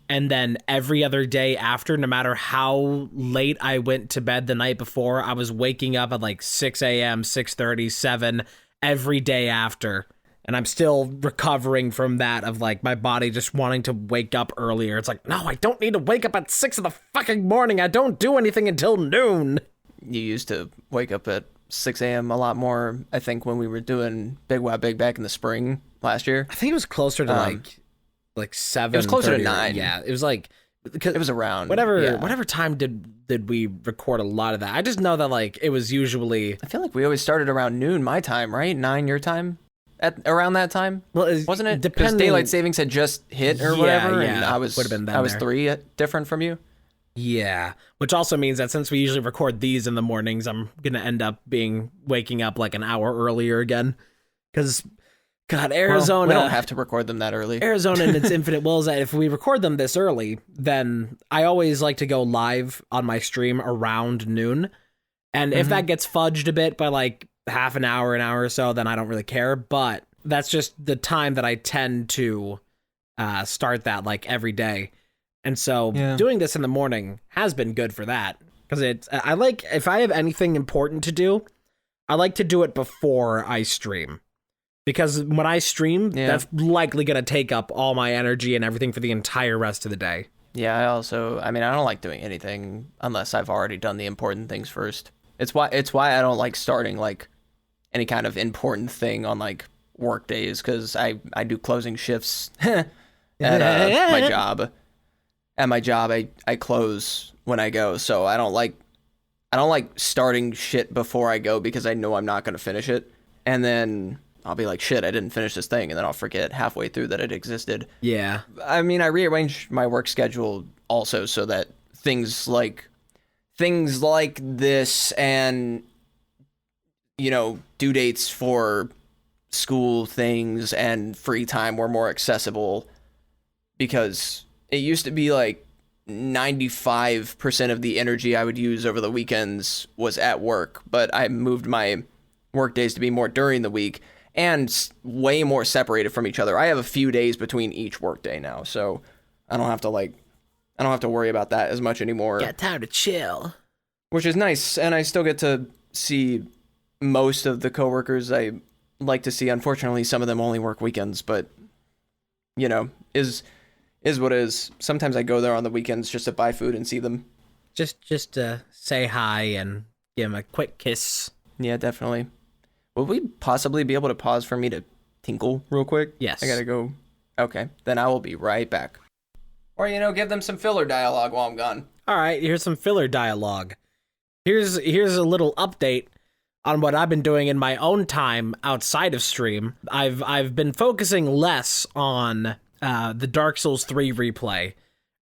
And then every other day after, no matter how late I went to bed the night before, I was waking up at like 6 a.m., 6:30, 7 every day after. And I'm still recovering from that of like my body just wanting to wake up earlier. It's like, no, I don't need to wake up at 6 in the fucking morning. I don't do anything until noon. You used to wake up at 6 a.m. a lot more, I think, when we were doing Big Wow Big back in the spring last year. I think it was closer to like 7. It was closer to 9. Yeah, it was like, it was around whatever time did we record a lot of that. I just know that like it was usually, I feel like we always started around noon my time, right? 9 your time at around that time. Well, wasn't it? Because daylight savings had just hit or whatever, and I was 3 different from you. Yeah, which also means that since we usually record these in the mornings, I'm gonna end up waking up like an hour earlier again, because God, Arizona, we don't have to record them that early. Arizona and its infinite will is that if we record them this early, then I always like to go live on my stream around noon, and if that gets fudged a bit by like half an hour or so, then I don't really care. But that's just the time that I tend to start that like every day. And so doing this in the morning has been good for that, because I like, if I have anything important to do, I like to do it before I stream, because when I stream, that's likely going to take up all my energy and everything for the entire rest of the day. Yeah, I don't like doing anything unless I've already done the important things first. It's why I don't like starting like any kind of important thing on like work days, because I do closing shifts at my job. At my job, I close when I go, so I don't like starting shit before I go, because I know I'm not going to finish it, and then I'll be like, shit, I didn't finish this thing, and then I'll forget halfway through that it existed. Yeah. I mean, I rearranged my work schedule also so that things like this and due dates for school things and free time were more accessible, because it used to be like 95% of the energy I would use over the weekends was at work, but I moved my work days to be more during the week and way more separated from each other. I have a few days between each work day now, so I don't have to worry about that as much anymore. Got time to chill. Which is nice, and I still get to see most of the coworkers I like to see. Unfortunately, some of them only work weekends, but is what it is. Sometimes I go there on the weekends just to buy food and see them. Just to say hi and give them a quick kiss. Yeah, definitely. Would we possibly be able to pause for me to tinkle real quick? Yes. I gotta go. Okay, then I will be right back. Or, give them some filler dialogue while I'm gone. All right, here's some filler dialogue. Here's a little update on what I've been doing in my own time outside of stream. I've been focusing less on the Dark Souls 3 replay, and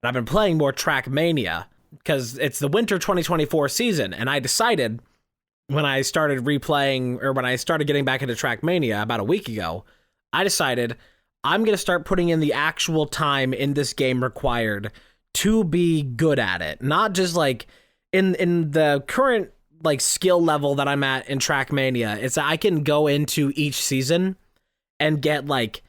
I've been playing more Trackmania because it's the winter 2024 season, and I decided when I started replaying, or when I started getting back into Trackmania about a week ago, I decided I'm going to start putting in the actual time in this game required to be good at it. Not just like in the current like skill level that I'm at in Trackmania, it's I can go into each season and get like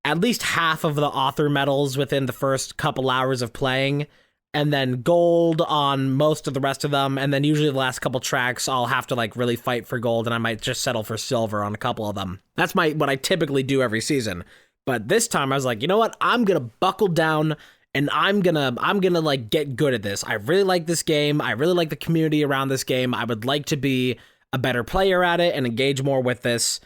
at least half of the author medals within the first couple hours of playing, and then gold on most of the rest of them, and then usually the last couple tracks I'll have to like really fight for gold, and I might just settle for silver on a couple of them. That's what I typically do every season. But this time I was like, you know what? I'm going to buckle down and I'm going to like get good at this. I really like this game. I really like the community around this game. I would like to be a better player at it and engage more with this.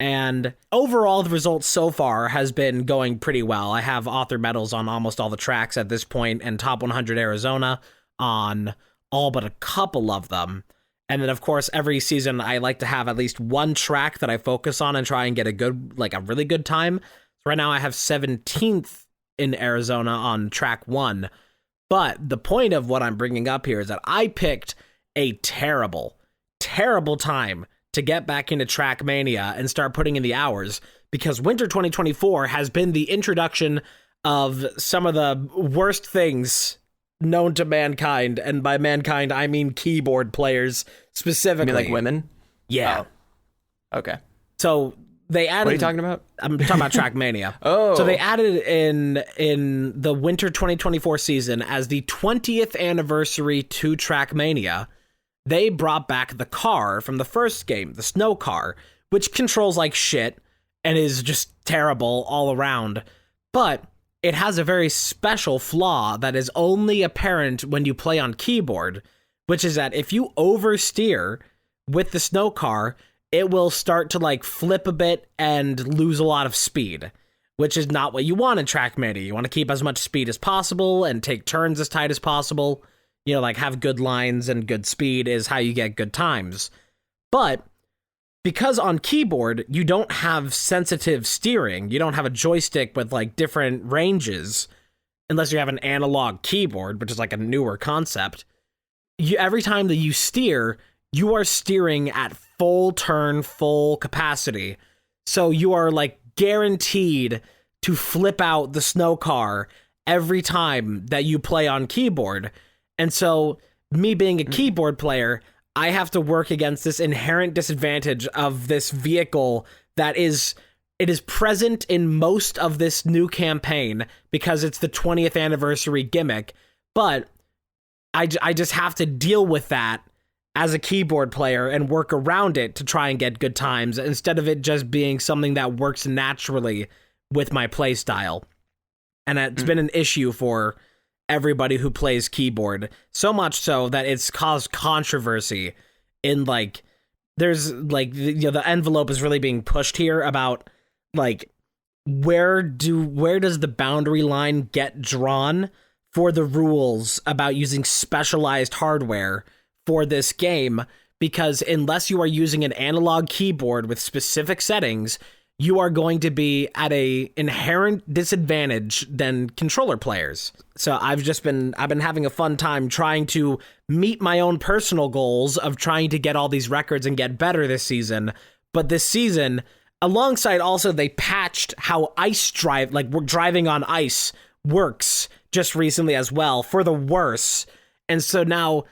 And overall, the results so far has been going pretty well. I have author medals on almost all the tracks at this point, and top 100 Arizona on all but a couple of them. And then, of course, every season I like to have at least one track that I focus on and try and get a really good time. So right now I have 17th in Arizona on track 1. But the point of what I'm bringing up here is that I picked a terrible time to get back into Trackmania and start putting in the hours, because winter 2024 has been the introduction of some of the worst things known to mankind, and by mankind I mean keyboard players specifically. You mean like women? Yeah. Oh. Okay. So they added. What are you talking about? I'm talking about Trackmania. Oh. So they added in the winter 2024 season, as the 20th anniversary to Trackmania, they brought back the car from the first game, the snow car, which controls like shit and is just terrible all around. But it has a very special flaw that is only apparent when you play on keyboard, which is that if you oversteer with the snow car, it will start to like flip a bit and lose a lot of speed, which is not what you want in Trackmania. You want to keep as much speed as possible and take turns as tight as possible. Like have good lines and good speed is how you get good times. But because on keyboard, you don't have sensitive steering, you don't have a joystick with like different ranges, unless you have an analog keyboard, which is like a newer concept. Every time that you steer, you are steering at full turn, full capacity. So you are like guaranteed to flip out the snow car every time that you play on keyboard. And so, me being a keyboard player, I have to work against this inherent disadvantage of this vehicle that is present in most of this new campaign because it's the 20th anniversary gimmick. But I just have to deal with that as a keyboard player and work around it to try and get good times, instead of it just being something that works naturally with my play style. And it's been an issue for everybody who plays keyboard, so much so that it's caused controversy in like, there's like, the envelope is really being pushed here about like, where does the boundary line get drawn for the rules about using specialized hardware for this game? Because unless you are using an analog keyboard with specific settings, you are going to be at a inherent disadvantage than controller players. So I've been having a fun time trying to meet my own personal goals of trying to get all these records and get better this season. But this season, alongside also they patched how ice drive, like we're driving on ice, works just recently as well for the worse. And so now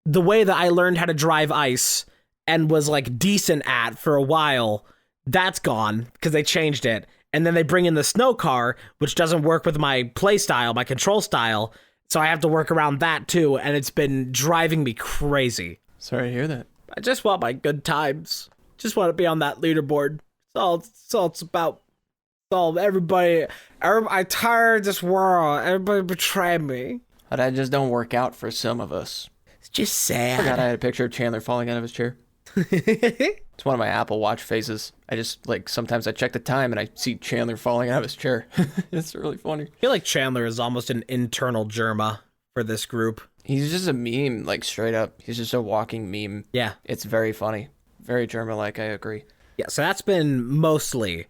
the way that I learned how to drive ice and was like decent at for a while, that's gone because they changed it. And then they bring in the snow car, which doesn't work with my play style, my control style. So I have to work around that too. And it's been driving me crazy. Sorry to hear that. I just want my good times. Just want to be on that leaderboard. That's all it's about. It's all everybody. I'm tired of this world. Everybody betrayed me. But that just don't work out for some of us. It's just sad. I forgot I had a picture of Chandler falling out of his chair. It's one of my Apple Watch faces. I just, like, sometimes I check the time and I see Chandler falling out of his chair. It's really funny. I feel like Chandler is almost an internal Germa for this group. He's just a meme, like, straight up. He's just a walking meme. Yeah. It's very funny. Very Germa-like, I agree. Yeah, so that's been mostly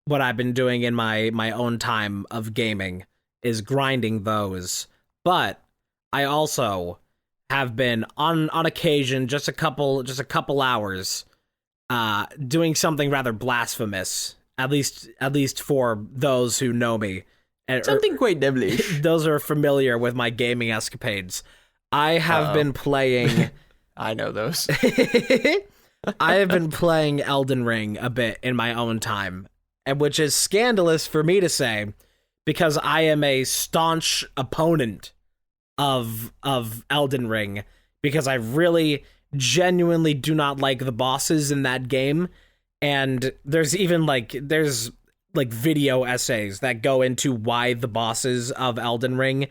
what I've been doing in my own time of gaming, is grinding those. But I also have been on occasion just a couple hours doing something rather blasphemous, at least for those who know me. Something quite devilish. Those are familiar with my gaming escapades. I have been playing I know those. I have been playing Elden Ring a bit in my own time, and which is scandalous for me to say because I am a staunch opponent of Elden Ring because I really genuinely do not like the bosses in that game. And there's video essays that go into why the bosses of Elden Ring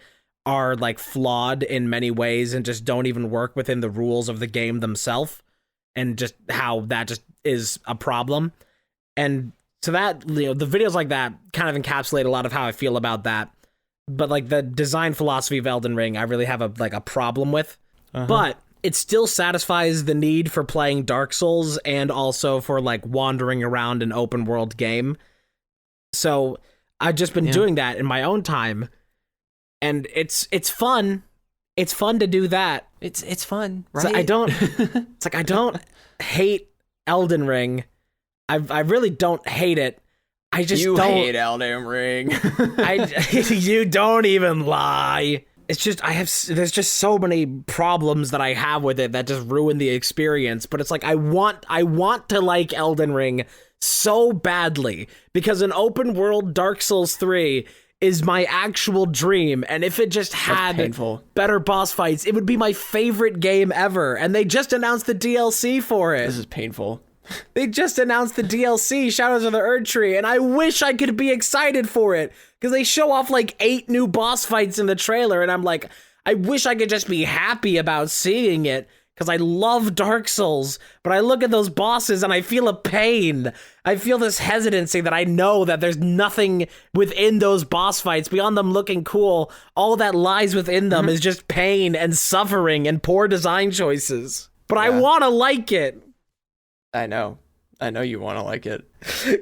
are like flawed in many ways and just don't even work within the rules of the game themselves, and just how that just is a problem. And so that, you know, the videos like that kind of encapsulate a lot of how I feel about that. But like the design philosophy of Elden Ring, I really have a problem with. But it still satisfies the need for playing Dark Souls and also for like wandering around an open world game. So I've just been doing that in my own time, and it's fun. It's fun to do that. It's fun, right? So I don't hate Elden Ring. I really don't hate it. I just don't hate Elden Ring. You don't even lie. It's just there's just so many problems that I have with it that just ruin the experience. But it's like I want to like Elden Ring so badly because an open world Dark Souls 3 is my actual dream, and if it just had better boss fights, it would be my favorite game ever. And they just announced the DLC for it. This is painful. They just announced the DLC, Shadows of the Erdtree, and I wish I could be excited for it, because they show off like 8 new boss fights in the trailer, and I'm like, I wish I could just be happy about seeing it, because I love Dark Souls, but I look at those bosses and I feel a pain. I feel this hesitancy that I know that there's nothing within those boss fights beyond them looking cool. All that lies within them is just pain and suffering and poor design choices. But I want to like it. I know you want to like it.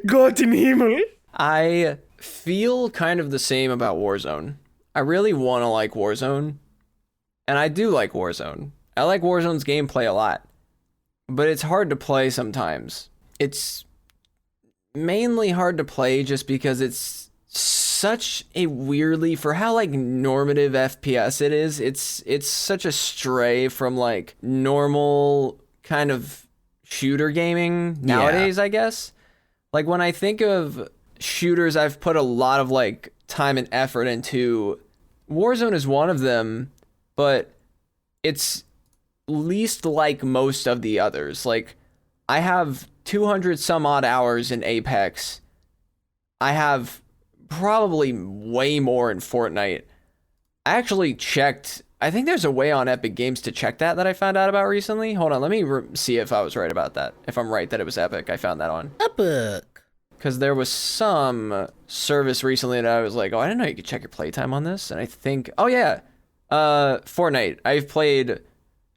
Gott im Himmel. I feel kind of the same about Warzone. I really want to like Warzone, and I do like Warzone. I like Warzone's gameplay a lot, but it's hard to play sometimes. It's mainly hard to play just because it's such a weirdly, for how like normative FPS it is, it's such a stray from like normal kind of shooter gaming nowadays, I guess. Like when I think of shooters I've put a lot of like time and effort into, Warzone is one of them, but it's least like most of the others. Like I have 200 some odd hours in Apex. I have probably way more in Fortnite. I actually checked. I think there's a way on Epic Games to check that I found out about recently. Hold on, let me see if I was right about that. If I'm right that it was Epic, I found that on Epic. Because there was some service recently that I was like, oh, I didn't know you could check your playtime on this. And I think, oh yeah, Fortnite. I've played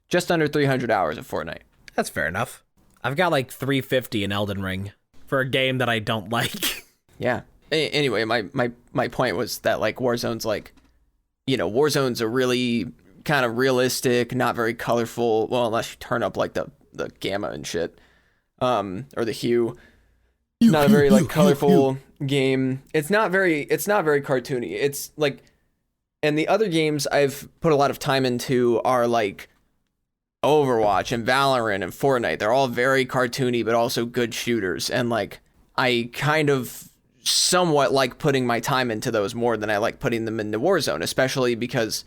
just under 300 hours of Fortnite. That's fair enough. I've got like 350 in Elden Ring. for a game that I don't like. Yeah. Anyway, my point was that like Warzone's like, Warzone's a really kind of realistic, not very colorful. Well, unless you turn up like the gamma and shit, or the hue. Not a very like colorful game. It's not very cartoony. It's like, and the other games I've put a lot of time into are like Overwatch and Valorant and Fortnite. They're all very cartoony, but also good shooters. And like, I kind of somewhat like putting my time into those more than I like putting them into Warzone, especially because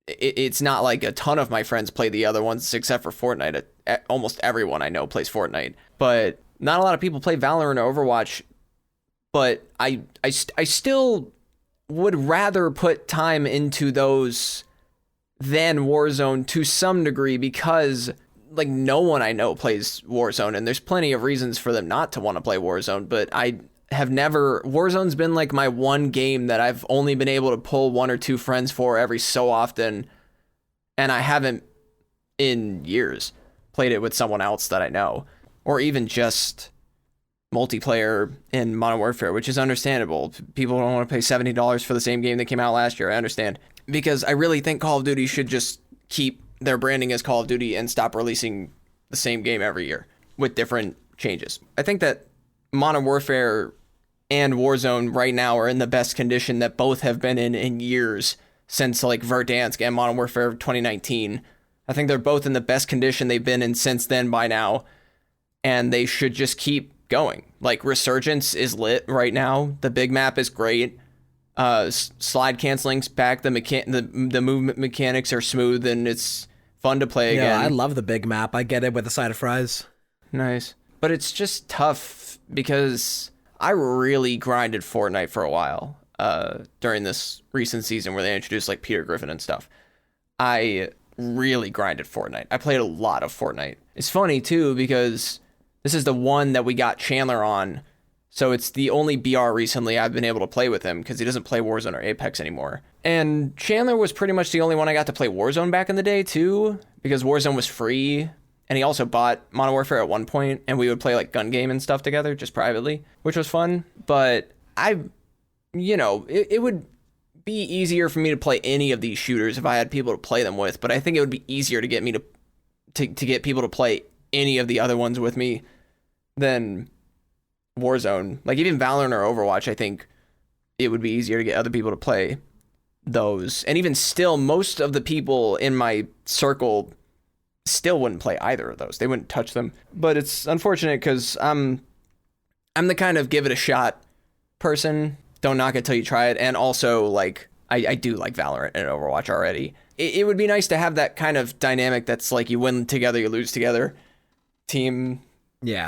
it's not like a ton of my friends play the other ones except for Fortnite. Almost everyone I know plays Fortnite, but not a lot of people play Valorant or Overwatch. But I still would rather put time into those than Warzone to some degree, because like no one I know plays Warzone, and there's plenty of reasons for them not to want to play Warzone, but I have never, Warzone's been like my one game that I've only been able to pull one or two friends for every so often, and I haven't in years played it with someone else that I know, or even just multiplayer in Modern Warfare, which is understandable. People don't want to pay $70 for the same game that came out last year. I understand, because I really think Call of Duty should just keep their branding as Call of Duty and stop releasing the same game every year with different changes. I think that Modern Warfare and Warzone right now are in the best condition that both have been in years, since like Verdansk and Modern Warfare 2019. I think they're both in the best condition they've been in since then by now, and they should just keep going. Like Resurgence is lit right now. The big map is great. Slide canceling's back. The movement mechanics are smooth, and it's fun to play again. Yeah, I love the big map. I get it with a side of fries. Nice. But it's just tough because I really grinded Fortnite for a while during this recent season where they introduced like Peter Griffin and stuff. I really grinded Fortnite. I played a lot of Fortnite. It's funny too, because this is the one that we got Chandler on. So it's the only BR recently I've been able to play with him, because he doesn't play Warzone or Apex anymore. And Chandler was pretty much the only one I got to play Warzone back in the day too, because Warzone was free. And he also bought Modern Warfare at one point, and we would play like gun game and stuff together just privately, which was fun. But it would be easier for me to play any of these shooters if I had people to play them with. But I think it would be easier to get me to get people to play any of the other ones with me than Warzone. Like even Valorant or Overwatch, I think it would be easier to get other people to play those. And even still, most of the people in my circle still wouldn't play either of those. They wouldn't touch them. But it's unfortunate because I'm the kind of give it a shot person. Don't knock it till you try it. And also, like, I do like Valorant and Overwatch already. It would be nice to have that kind of dynamic that's like you win together, you lose together team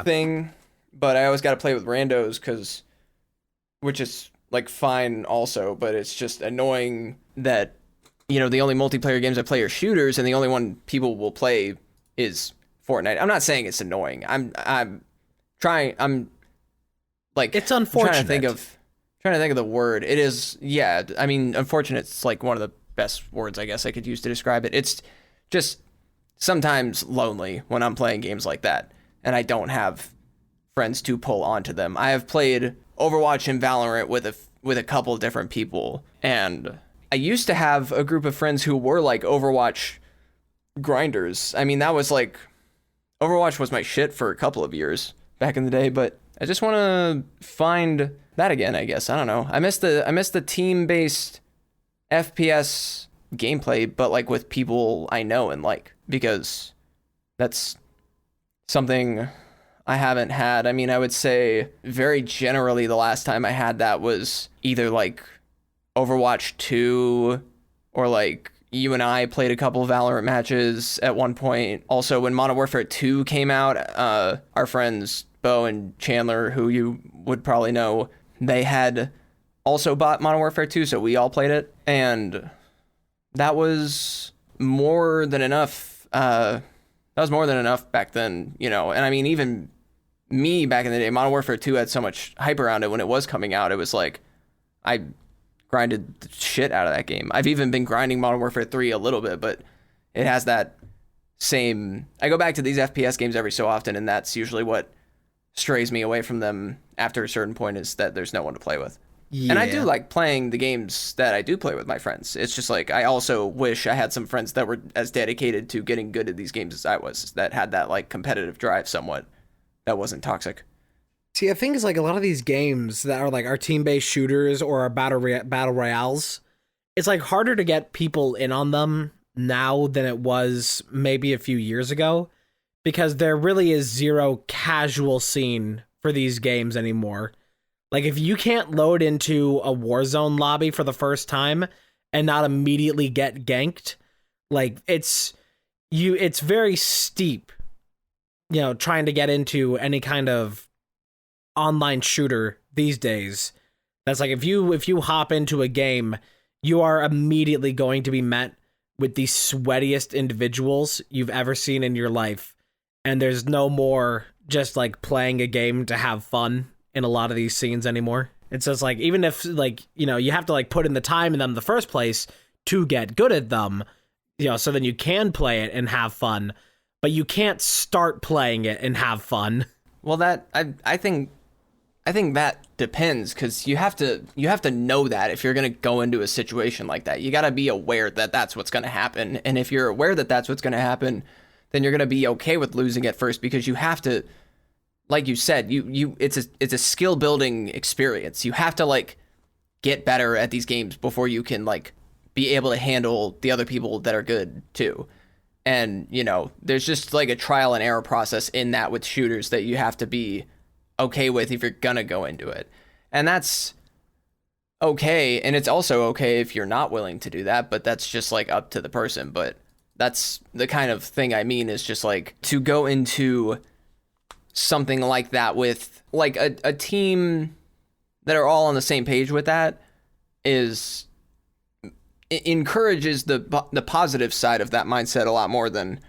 thing. But I always got to play with randos, which is like fine also, but it's just annoying that the only multiplayer games I play are shooters, and the only one people will play is Fortnite. I'm not saying it's annoying. I'm like, it's unfortunate. Trying to think of the word. It is, yeah. I mean, unfortunate's like one of the best words I guess I could use to describe it. It's just sometimes lonely when I'm playing games like that, and I don't have friends to pull onto them. I have played Overwatch and Valorant with a couple different people, and I used to have a group of friends who were like Overwatch grinders. I mean, that was like, Overwatch was my shit for a couple of years back in the day, but I just want to find that again, I guess. I don't know. I miss the team-based FPS gameplay, but like with people I know and like, because that's something I haven't had. I mean, I would say very generally the last time I had that was either like Overwatch 2, or like you and I played a couple of Valorant matches at one point. Also, when Modern Warfare 2 came out, our friends Bo and Chandler, who you would probably know, they had also bought Modern Warfare 2, so we all played it, and that was more than enough. That was more than enough back then, And I mean, even me back in the day, Modern Warfare 2 had so much hype around it when it was coming out. It was like, I grinded the shit out of that game. I've even been grinding Modern Warfare 3 a little bit, but it has that same... I go back to these FPS games every so often, and that's usually what strays me away from them after a certain point is that there's no one to play with. Yeah. And I do like playing the games that I do play with my friends. It's just like I also wish I had some friends that were as dedicated to getting good at these games as I was, that had that like competitive drive somewhat, that wasn't toxic. See, I think it's like a lot of these games that are like our team-based shooters or our battle royales, it's like harder to get people in on them now than it was maybe a few years ago, because there really is zero casual scene for these games anymore. Like, if you can't load into a Warzone lobby for the first time and not immediately get ganked, like, it's very steep, trying to get into any kind of online shooter these days. That's like, if you hop into a game, you are immediately going to be met with the sweatiest individuals you've ever seen in your life. And there's no more just like playing a game to have fun in a lot of these scenes anymore. It's just like, even if like, you have to like put in the time in them in the first place to get good at them, so then you can play it and have fun, but you can't start playing it and have fun. Well, that I think that depends, because you have to know that if you're going to go into a situation like that, you got to be aware that that's what's going to happen. And if you're aware that that's what's going to happen, then you're going to be okay with losing at first, because you have to, like you said, it's a skill building experience. You have to like get better at these games before you can like be able to handle the other people that are good too. And, there's just like a trial and error process in that with shooters that you have to be okay with if you're gonna go into it. And that's okay. And it's also okay if you're not willing to do that, but that's just like up to the person. But that's the kind of thing I mean, is just like to go into something like that with like a team that are all on the same page with that is encourages the positive side of that mindset a lot more than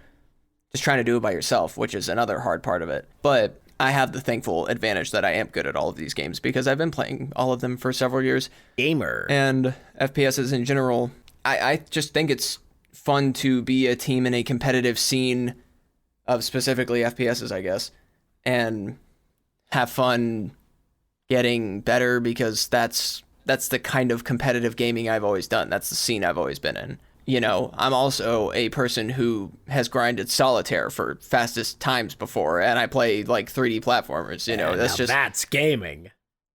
just trying to do it by yourself, which is another hard part of it. But I have the thankful advantage that I am good at all of these games because I've been playing all of them for several years. Gamer. And FPSs in general, I just think it's fun to be a team in a competitive scene of specifically FPSs, I guess, and have fun getting better, because that's the kind of competitive gaming I've always done. That's the scene I've always been in. I'm also a person who has grinded solitaire for fastest times before, and I play like 3D platformers, that's gaming.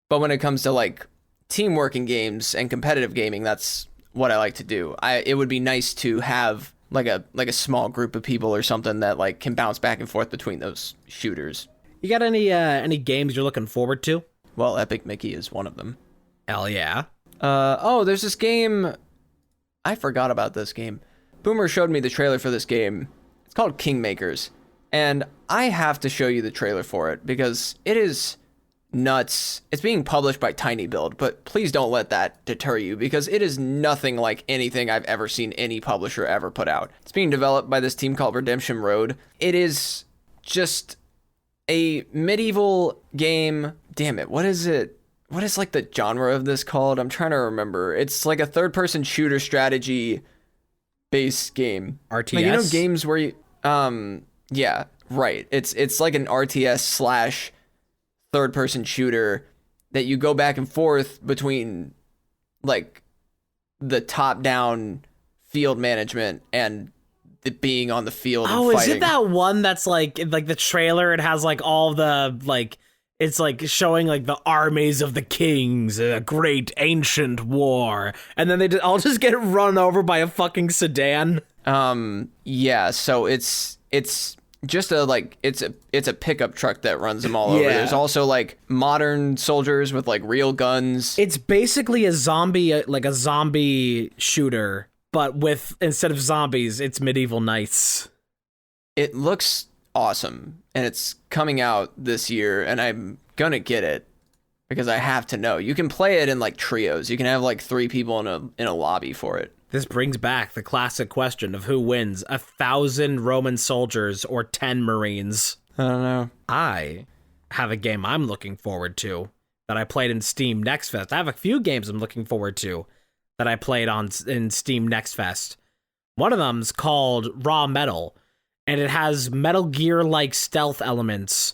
But when it comes to like teamwork in games and competitive gaming, that's what I like to do. It would be nice to have like a small group of people or something that like can bounce back and forth between those shooters. You got any games you're looking forward to? Well, Epic Mickey is one of them. Hell yeah. There's this game. I forgot about this game. Boomer showed me the trailer for this game. It's called Kingmakers. And I have to show you the trailer for it because it is nuts. It's being published by Tiny Build, but please don't let that deter you because it is nothing like anything I've ever seen any publisher ever put out. It's being developed by this team called Redemption Road. It is just a medieval game. Damn it, what is it? What is like the genre of this called? I'm trying to remember. It's like a third-person shooter strategy based game. RTS? Like, games where you yeah, right. It's like an RTS slash third-person shooter that you go back and forth between like the top-down field management and the being on the field and fighting. Is it that one that's like the trailer, it has like all the like, it's like showing like the armies of the kings, a great ancient war, and then they all just get run over by a fucking sedan. Yeah, so it's just it's a pickup truck that runs them all over. There's also like modern soldiers with like real guns. It's basically a zombie shooter, but with, instead of zombies, it's medieval knights. It looks awesome, and it's coming out this year, and I'm gonna get it because I have to know. You can play it in like trios. You can have like 3 people in a lobby for it. This brings back the classic question of who wins, 1,000 Roman soldiers or 10 Marines. I don't know. I have a game I'm looking forward to that I played in Steam Next Fest. I have a few games I'm looking forward to that I played in Steam Next Fest. One of them's called Raw Metal, and it has Metal Gear-like stealth elements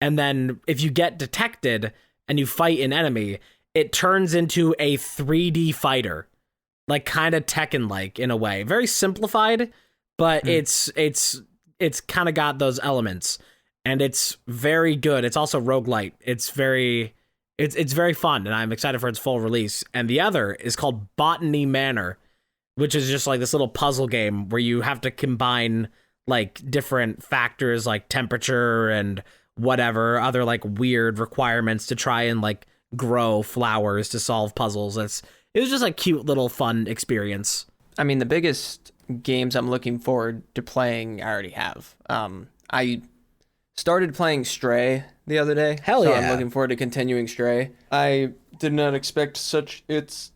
And then if you get detected and you fight an enemy, it turns into a 3D fighter. Like kind of Tekken-like in a way. Very simplified, but it's kind of got those elements. And it's very good. It's also roguelite. It's very fun, and I'm excited for its full release. And the other is called Botany Manor, which is just like this little puzzle game where you have to combine like different factors like temperature and whatever other like weird requirements to try and like grow flowers to solve puzzles. It was just a cute little fun experience. I mean, the biggest games I'm looking forward to playing, I already have. I started playing Stray the other day. Hell yeah. So I'm looking forward to continuing Stray. I did not expect such as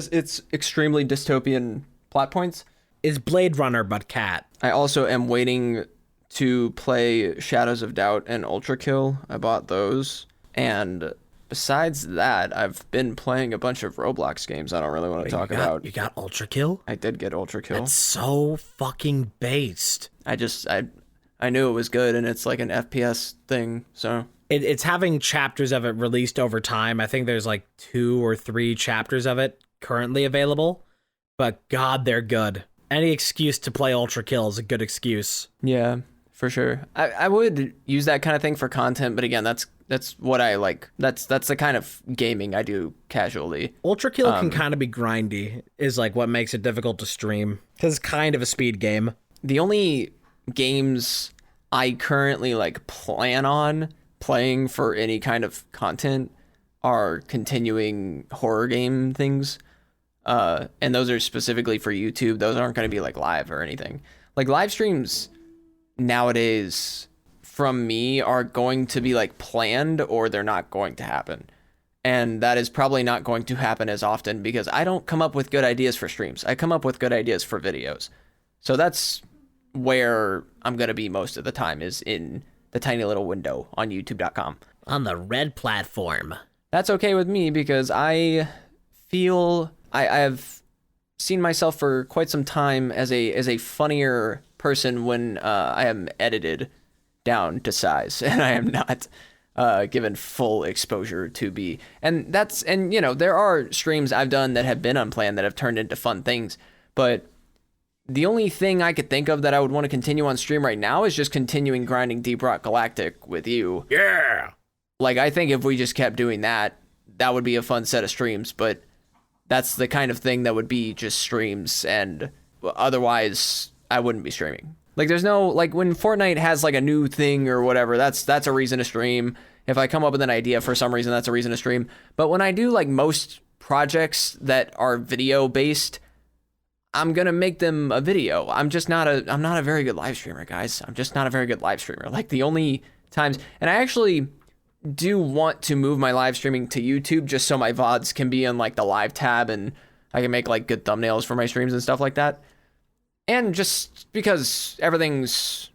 its extremely dystopian plot points. Is Blade Runner but cat. I also am waiting to play Shadows of Doubt and Ultra Kill. I bought those. And besides that, I've been playing a bunch of Roblox games I don't really want to talk about. You got Ultra Kill? I did get Ultra Kill. That's so fucking based. I knew it was good, and it's like an FPS thing, so... It's having chapters of it released over time. I think there's like 2 or 3 chapters of it currently available, but God, they're good. Any excuse to play Ultra Kill is a good excuse. Yeah, for sure. I would use that kind of thing for content, but again, that's what I like. That's the kind of gaming I do casually. Ultra Kill can kind of be grindy, is like what makes it difficult to stream, because it's kind of a speed game. The only games I currently like plan on playing for any kind of content are continuing horror game things. And those are specifically for YouTube. Those aren't going to be like live or anything. Like live streams nowadays from me are going to be like planned, or they're not going to happen. And that is probably not going to happen as often because I don't come up with good ideas for streams. I come up with good ideas for videos. So that's where I'm going to be most of the time, is in the tiny little window on youtube.com. On the red platform. That's okay with me because I feel I have seen myself for quite some time as a funnier person when I am edited down to size and I am not given full exposure to be. And you know, there are streams I've done that have been unplanned that have turned into fun things, but the only thing I could think of that I would want to continue on stream right now is just continuing grinding Deep Rock Galactic with you. Yeah. Like, I think if we just kept doing that, that would be a fun set of streams, but that's the kind of thing that would be just streams, and otherwise I wouldn't be streaming. Like, there's no, like, when Fortnite has like a new thing or whatever, that's a reason to stream. If I come up with an idea for some reason, that's a reason to stream. But when I do like most projects that are video based, I'm going to make them a video. I'm not a very good live streamer, guys. I'm just not a very good live streamer. Like, the only times, and I actually do want to move my live streaming to YouTube just so my VODs can be in like the live tab and I can make like good thumbnails for my streams and stuff like that. And just because everything's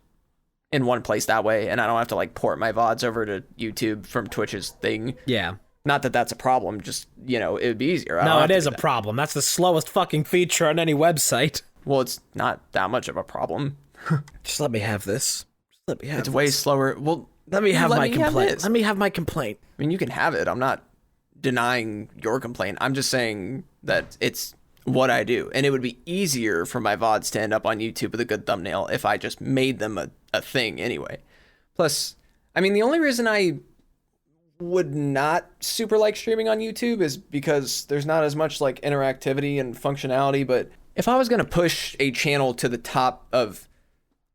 in one place that way and I don't have to like port my VODs over to YouTube from Twitch's thing. Yeah. Not that that's a problem, just, you know, it would be easier. No, it is a problem. That's the slowest fucking feature on any website. Well, it's not that much of a problem. Just let me have this. Just let me have It's way slower. Well, let me have my complaint. Let me have my complaint. I mean, you can have it. I'm not denying your complaint. I'm just saying that it's what I do. And it would be easier for my VODs to end up on YouTube with a good thumbnail if I just made them a thing anyway. Plus, I mean, the only reason I would not super like streaming on YouTube is because there's not as much like interactivity and functionality. But if I was going to push a channel to the top of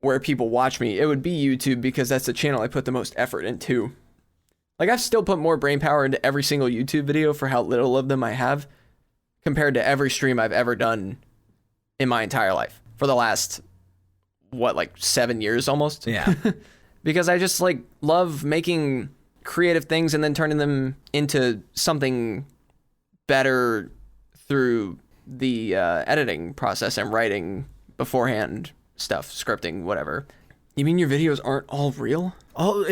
where people watch me, it would be YouTube, because that's the channel I put the most effort into. Like, I've still put more brain power into every single YouTube video for how little of them I have compared to every stream I've ever done in my entire life for the last, like 7 years almost. Yeah. Because I just like love making creative things and then turning them into something better through the editing process and writing beforehand stuff, scripting, whatever. You mean your videos aren't all real? Oh,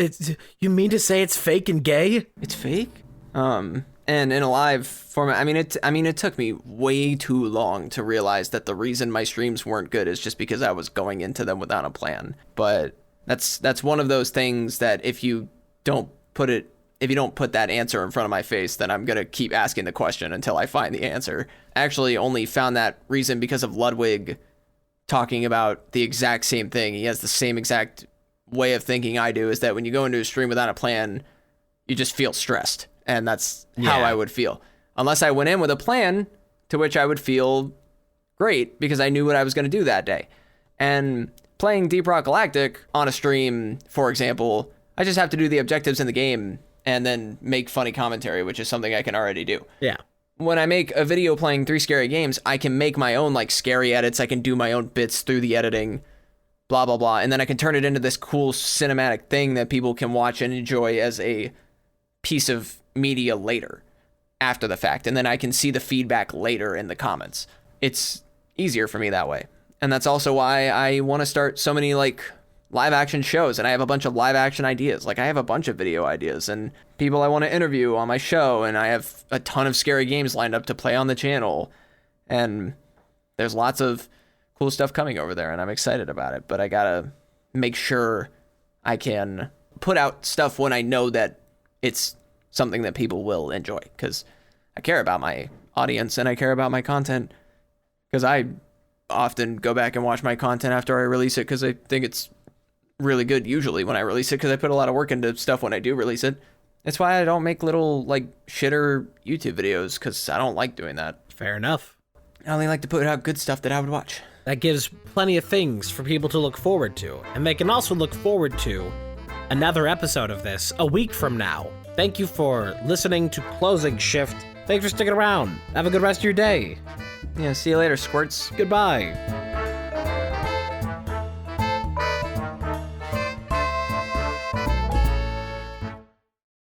you mean to say it's fake and gay? It's fake? And in a live format, I mean it took me way too long to realize that the reason my streams weren't good is just because I was going into them without a plan. But that's one of those things that if you if you don't put that answer in front of my face, then I'm going to keep asking the question until I find the answer. I actually only found that reason because of Ludwig talking about the exact same thing. He has the same exact way of thinking I do, is that when you go into a stream without a plan, you just feel stressed. And that's how I would feel. Unless I went in with a plan, to which I would feel great because I knew what I was going to do that day. And playing Deep Rock Galactic on a stream, for example, I just have to do the objectives in the game and then make funny commentary, which is something I can already do. Yeah. When I make a video playing 3 scary games, I can make my own like scary edits. I can do my own bits through the editing, blah, blah, blah. And then I can turn it into this cool cinematic thing that people can watch and enjoy as a piece of media later after the fact. And then I can see the feedback later in the comments. It's easier for me that way. And that's also why I want to start so many like live action shows, and I have a bunch of live action ideas. Like I have a bunch of video ideas and people I want to interview on my show, and I have a ton of scary games lined up to play on the channel. And there's lots of cool stuff coming over there, and I'm excited about it. But I gotta make sure I can put out stuff when I know that it's something that people will enjoy, because I care about my audience and I care about my content, because I often go back and watch my content after I release it because I think it's really good usually when I release it, because I put a lot of work into stuff when I do release it. That's why I don't make little like shitter YouTube videos, because I don't like doing that. Fair enough. I only like to put out good stuff that I would watch. That gives plenty of things for people to look forward to, and they can also look forward to another episode of this a week from now. Thank you for listening to Closing Shift. Thanks for sticking around. Have a good rest of your day. Yeah, see you later, squirts. Goodbye.